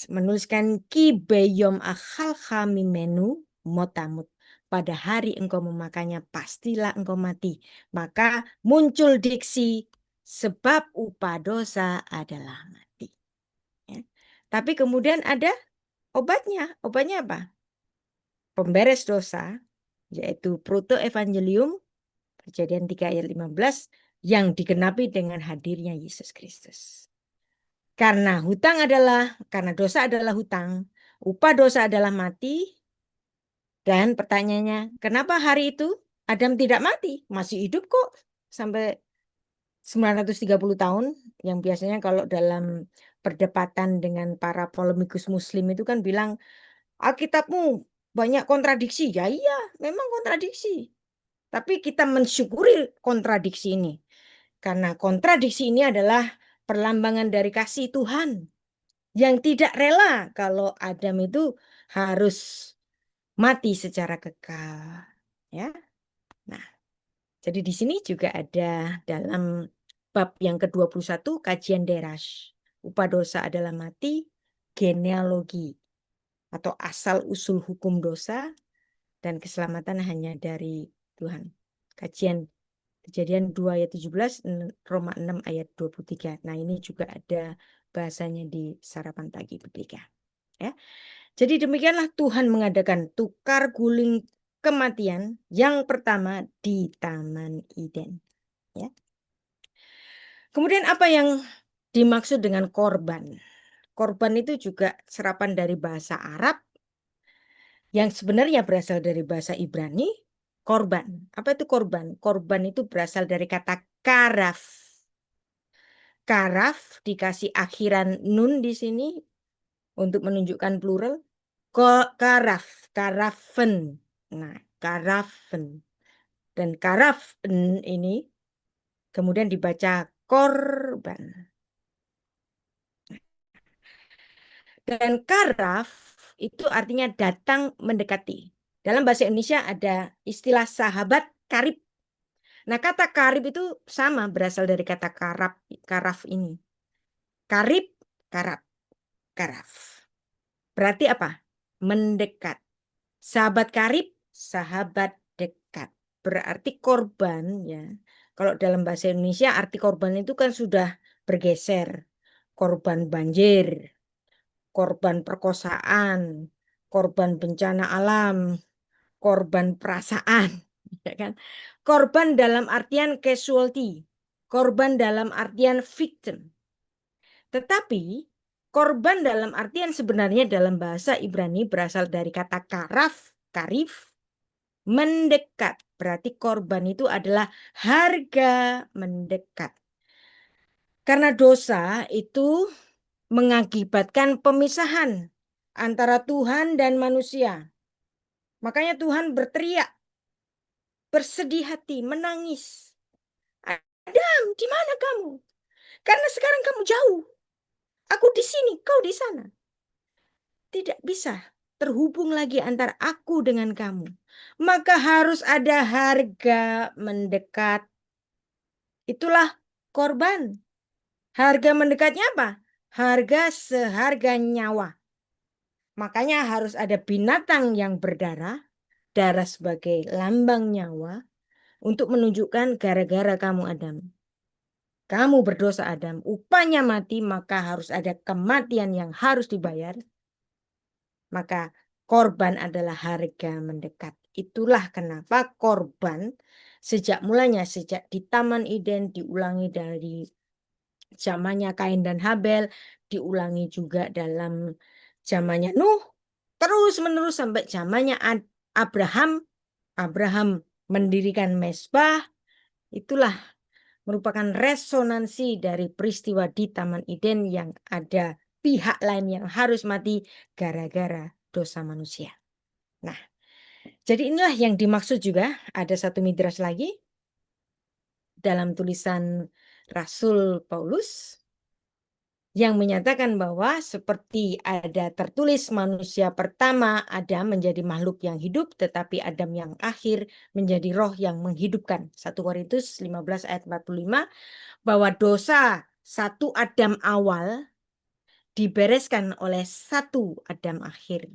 menuliskan ki beyom akhal kami menu motamut. Pada hari engkau memakannya pastilah engkau mati. Maka muncul diksi sebab upah dosa adalah mati. Ya. Tapi kemudian ada obatnya. Obatnya apa? Pemberes dosa, yaitu protoevangelium, Kejadian 3 ayat 15, yang digenapi dengan hadirnya Yesus Kristus. Karena dosa adalah hutang, upah dosa adalah mati. Dan pertanyaannya, kenapa hari itu Adam tidak mati? Masih hidup kok sampai 930 tahun. Yang biasanya kalau dalam perdebatan dengan para polemikus muslim itu kan bilang, Alkitabmu banyak kontradiksi. Ya iya, memang kontradiksi. Tapi kita mensyukuri kontradiksi ini. Karena kontradiksi ini adalah perlambangan dari kasih Tuhan yang tidak rela kalau Adam itu harus mati secara kekal, ya. Nah, jadi di sini juga ada dalam bab yang ke-21 kajian Derash. Upah dosa adalah mati, genealogi atau asal usul hukum dosa dan keselamatan hanya dari Tuhan. Kajian Kejadian 2 ayat 17, Roma 6 ayat 23. Nah, ini juga ada bahasanya di sarapan pagi Merdeka. Ya. Jadi demikianlah Tuhan mengadakan tukar guling kematian yang pertama di Taman Eden. Ya. Kemudian apa yang dimaksud dengan korban? Korban itu juga serapan dari bahasa Arab yang sebenarnya berasal dari bahasa Ibrani. Korban. Apa itu korban? Korban itu berasal dari kata karaf. Karaf dikasih akhiran nun di sini untuk menunjukkan plural. Karafen. Nah, karafen. Dan karafen ini kemudian dibaca korban. Dan karaf itu artinya datang mendekati. Dalam bahasa Indonesia ada istilah sahabat karib. Nah, kata karib itu sama berasal dari kata karaf ini. Karib, karab, karaf. Berarti apa? Mendekat. Sahabat karib, sahabat dekat. Berarti korban ya. Kalau dalam bahasa Indonesia arti korban itu kan sudah bergeser. Korban banjir, korban perkosaan, korban bencana alam, korban perasaan, ya kan? Korban dalam artian casualty, korban dalam artian victim. Tetapi korban dalam artian sebenarnya dalam bahasa Ibrani berasal dari kata karif, mendekat. Berarti korban itu adalah harga mendekat. Karena dosa itu mengakibatkan pemisahan antara Tuhan dan manusia. Makanya Tuhan berteriak, bersedih hati, menangis. Adam, di mana kamu? Karena sekarang kamu jauh. Aku di sini, kau di sana. Tidak bisa terhubung lagi antara aku dengan kamu. Maka harus ada harga mendekat. Itulah korban. Harga mendekatnya apa? Harga seharga nyawa. Makanya harus ada binatang yang berdarah. Darah sebagai lambang nyawa. Untuk menunjukkan gara-gara kamu Adam. Kamu berdosa Adam. Upahnya mati, maka harus ada kematian yang harus dibayar. Maka korban adalah harga mendekat. Itulah kenapa korban sejak di Taman Eden diulangi dari zamannya Kain dan Habel, diulangi juga dalam zamannya Nuh, terus menerus sampai zamannya Abraham. Abraham mendirikan mezbah. Itulah merupakan resonansi dari peristiwa di Taman Eden yang ada pihak lain yang harus mati gara-gara dosa manusia. Nah, jadi inilah yang dimaksud juga. Ada satu midrash lagi dalam tulisan Rasul Paulus yang menyatakan bahwa seperti ada tertulis manusia pertama Adam menjadi makhluk yang hidup, tetapi Adam yang akhir menjadi roh yang menghidupkan. 1 Korintus 15 ayat 45, bahwa dosa satu Adam awal dibereskan oleh satu Adam akhir.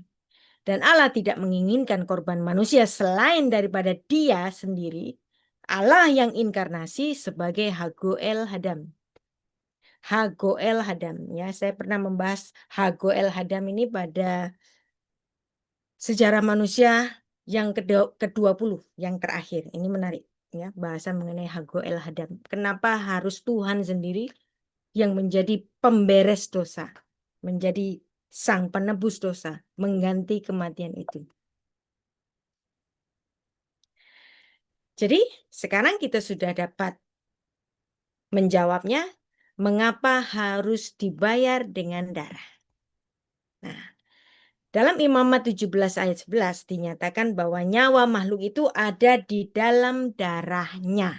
Dan Allah tidak menginginkan korban manusia selain daripada Dia sendiri, Allah yang inkarnasi sebagai Hagoel Hadam. Hagoel Hadam, ya, saya pernah membahas Hagoel Hadam ini pada sejarah manusia yang ke-20 yang terakhir. Ini menarik, ya, bahasan mengenai Hagoel Hadam. Kenapa harus Tuhan sendiri yang menjadi pemberes dosa, menjadi sang penebus dosa, mengganti kematian itu. Jadi sekarang kita sudah dapat menjawabnya, mengapa harus dibayar dengan darah. Nah, dalam Imamat 17 ayat 11 dinyatakan bahwa nyawa makhluk itu ada di dalam darahnya.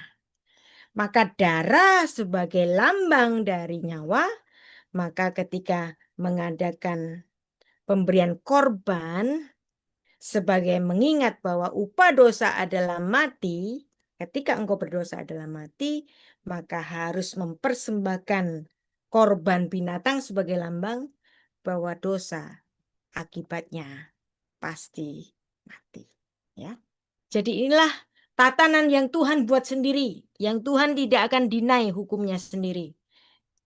Maka darah sebagai lambang dari nyawa, maka ketika mengadakan pemberian korban sebagai mengingat bahwa upah dosa adalah mati, ketika engkau berdosa adalah mati, maka harus mempersembahkan korban binatang sebagai lambang bahwa dosa akibatnya pasti mati. Ya. Jadi inilah tatanan yang Tuhan buat sendiri, yang Tuhan tidak akan deny hukumnya sendiri.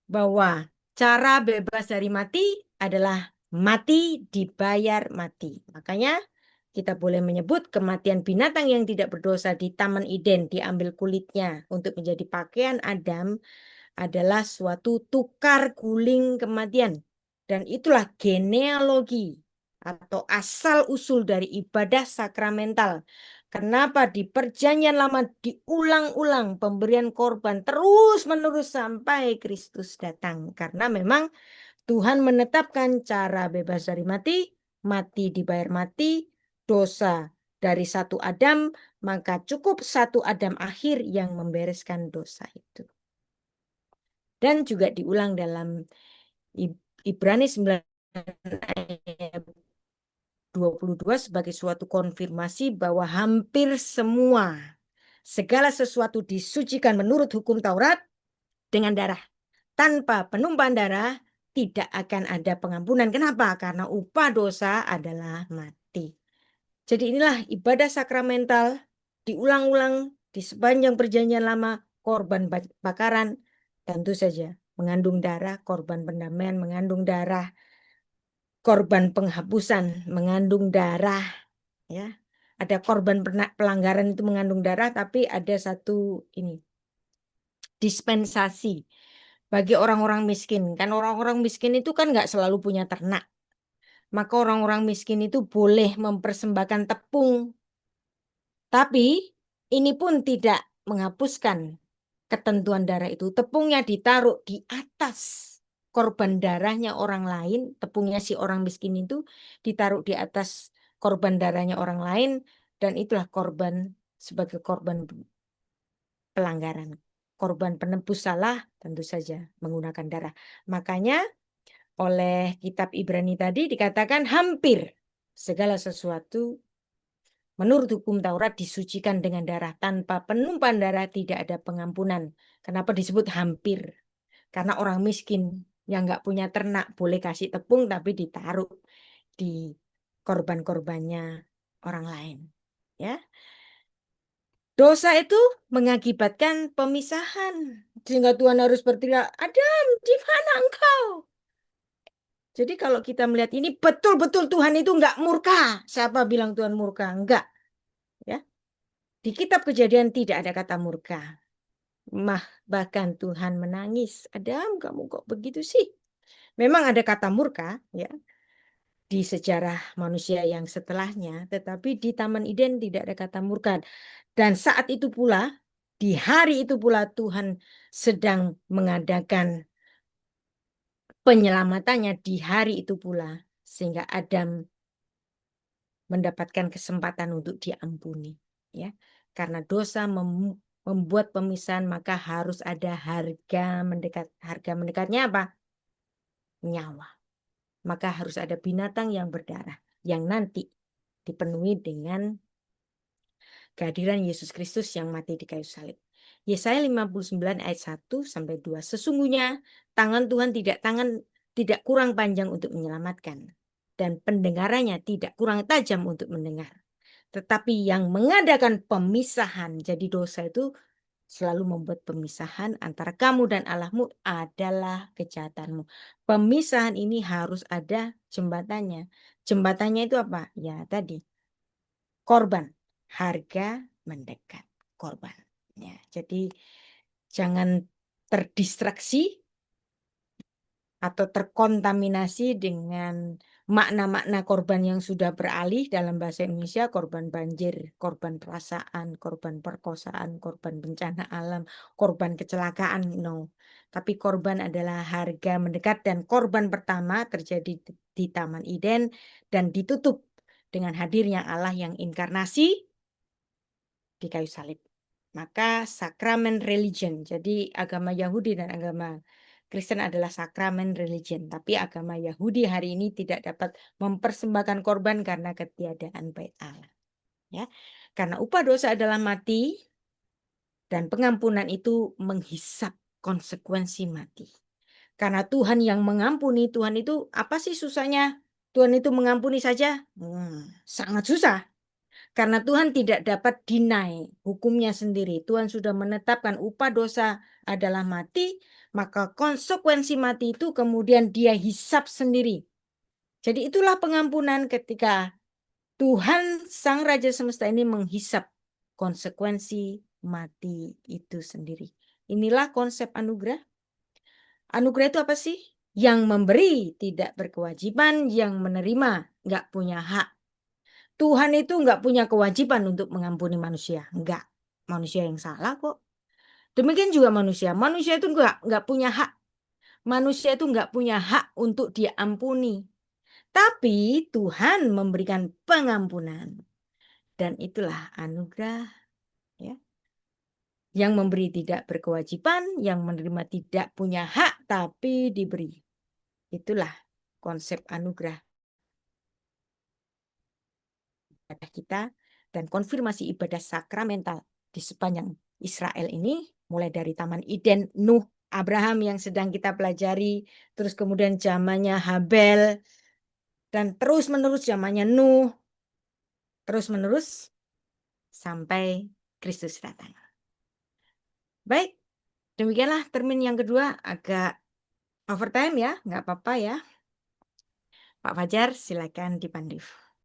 Bahwa cara bebas dari mati adalah mati dibayar mati. Makanya kita boleh menyebut kematian binatang yang tidak berdosa di Taman Eden, diambil kulitnya untuk menjadi pakaian Adam, adalah suatu tukar guling kematian. Dan itulah genealogi atau asal-usul dari ibadah sakramental. Kenapa di Perjanjian Lama diulang-ulang pemberian korban terus-menerus sampai Kristus datang? Karena memang Tuhan menetapkan cara bebas dari mati, mati dibayar mati, dosa dari satu Adam, maka cukup satu Adam akhir yang membereskan dosa itu. Dan juga diulang dalam Ibrani 9 ayat 22 sebagai suatu konfirmasi bahwa hampir semua segala sesuatu disucikan menurut hukum Taurat dengan darah. Tanpa penumpahan darah tidak akan ada pengampunan. Kenapa? Karena upah dosa adalah mati. Jadi inilah ibadah sakramental diulang-ulang di sepanjang Perjanjian Lama, korban bakaran tentu saja mengandung darah, korban pendamaian mengandung darah, korban penghapusan mengandung darah, ya. Ada korban pelanggaran itu mengandung darah, tapi ada satu ini dispensasi bagi orang-orang miskin. Kan orang-orang miskin itu kan nggak selalu punya ternak. Maka orang-orang miskin itu boleh mempersembahkan tepung. Tapi ini pun tidak menghapuskan ketentuan darah itu. Tepungnya ditaruh di atas korban darahnya orang lain. Tepungnya si orang miskin itu ditaruh di atas korban darahnya orang lain. Dan itulah korban sebagai korban pelanggaran. Korban penebus salah tentu saja menggunakan darah. Makanya oleh kitab Ibrani tadi dikatakan hampir segala sesuatu menurut hukum Taurat disucikan dengan darah. Tanpa penumpahan darah tidak ada pengampunan. Kenapa disebut hampir? Karena orang miskin yang nggak punya ternak boleh kasih tepung tapi ditaruh di korban-korbannya orang lain. Ya. Dosa itu mengakibatkan pemisahan. Sehingga Tuhan harus berteriak, Adam, di mana engkau? Jadi kalau kita melihat ini, betul-betul Tuhan itu enggak murka. Siapa bilang Tuhan murka? Enggak. Ya. Di kitab Kejadian tidak ada kata murka. Bahkan Tuhan menangis. Adam, kamu kok begitu sih? Memang ada kata murka, ya, di sejarah manusia yang setelahnya. Tetapi di Taman Eden tidak ada kata murka. Dan saat itu pula, di hari itu pula Tuhan sedang mengadakan penyelamatannya di hari itu pula. Sehingga Adam mendapatkan kesempatan untuk diampuni. Ya. Karena dosa membuat pemisahan, maka harus ada harga mendekat. Harga mendekatnya apa? nyawa. Maka harus ada binatang yang berdarah yang nanti dipenuhi dengan kehadiran Yesus Kristus yang mati di kayu salib. Yesaya 59 ayat 1 sampai 2. Sesungguhnya tangan Tuhan tidak kurang panjang untuk menyelamatkan, dan pendengarannya tidak kurang tajam untuk mendengar. Tetapi yang mengadakan pemisahan, jadi dosa itu selalu membuat pemisahan antara kamu dan Allahmu adalah kejahatanmu. Pemisahan ini harus ada jembatannya. Jembatannya itu apa? Ya tadi, korban. Harga mendekat, korban. Ya, jadi jangan terdistraksi atau terkontaminasi dengan makna-makna korban yang sudah beralih dalam bahasa Indonesia, korban banjir, korban perasaan, korban perkosaan, korban bencana alam, korban kecelakaan, no. Tapi korban adalah harga mendekat, dan korban pertama terjadi di Taman Eden dan ditutup dengan hadirnya Allah yang inkarnasi di kayu salib. Maka sakramen religion, jadi agama Yahudi dan agama Kristen adalah sakramen religion, tapi agama Yahudi hari ini tidak dapat mempersembahkan korban karena ketiadaan bait Allah. Ya, karena upah dosa adalah mati, dan pengampunan itu menghisap konsekuensi mati. Karena Tuhan yang mengampuni, Tuhan itu apa sih susahnya? Tuhan itu mengampuni saja? Sangat susah. Karena Tuhan tidak dapat deny hukumnya sendiri. Tuhan sudah menetapkan upah dosa adalah mati, maka konsekuensi mati itu kemudian dia hisap sendiri. Jadi itulah pengampunan ketika Tuhan Sang Raja Semesta ini menghisap konsekuensi mati itu sendiri. Inilah konsep anugerah. Anugerah itu apa sih? Yang memberi tidak berkewajiban, yang menerima nggak punya hak. Tuhan itu nggak punya kewajiban untuk mengampuni manusia, nggak. Manusia yang salah kok. Demikian juga manusia. Manusia itu nggak punya hak. Manusia itu nggak punya hak untuk diampuni. Tapi Tuhan memberikan pengampunan, dan itulah anugerah. Ya. Yang memberi tidak berkewajiban, yang menerima tidak punya hak, tapi diberi. Itulah konsep anugerah kita, dan konfirmasi ibadah sakramental di sepanjang Israel ini, mulai dari Taman Eden, Nuh, Abraham yang sedang kita pelajari, terus kemudian zamannya Habel, dan terus menerus zamannya Nuh, terus menerus sampai Kristus datang. Baik, demikianlah termin yang kedua, agak overtime ya, nggak apa-apa ya. Pak Fajar, silakan dipandu.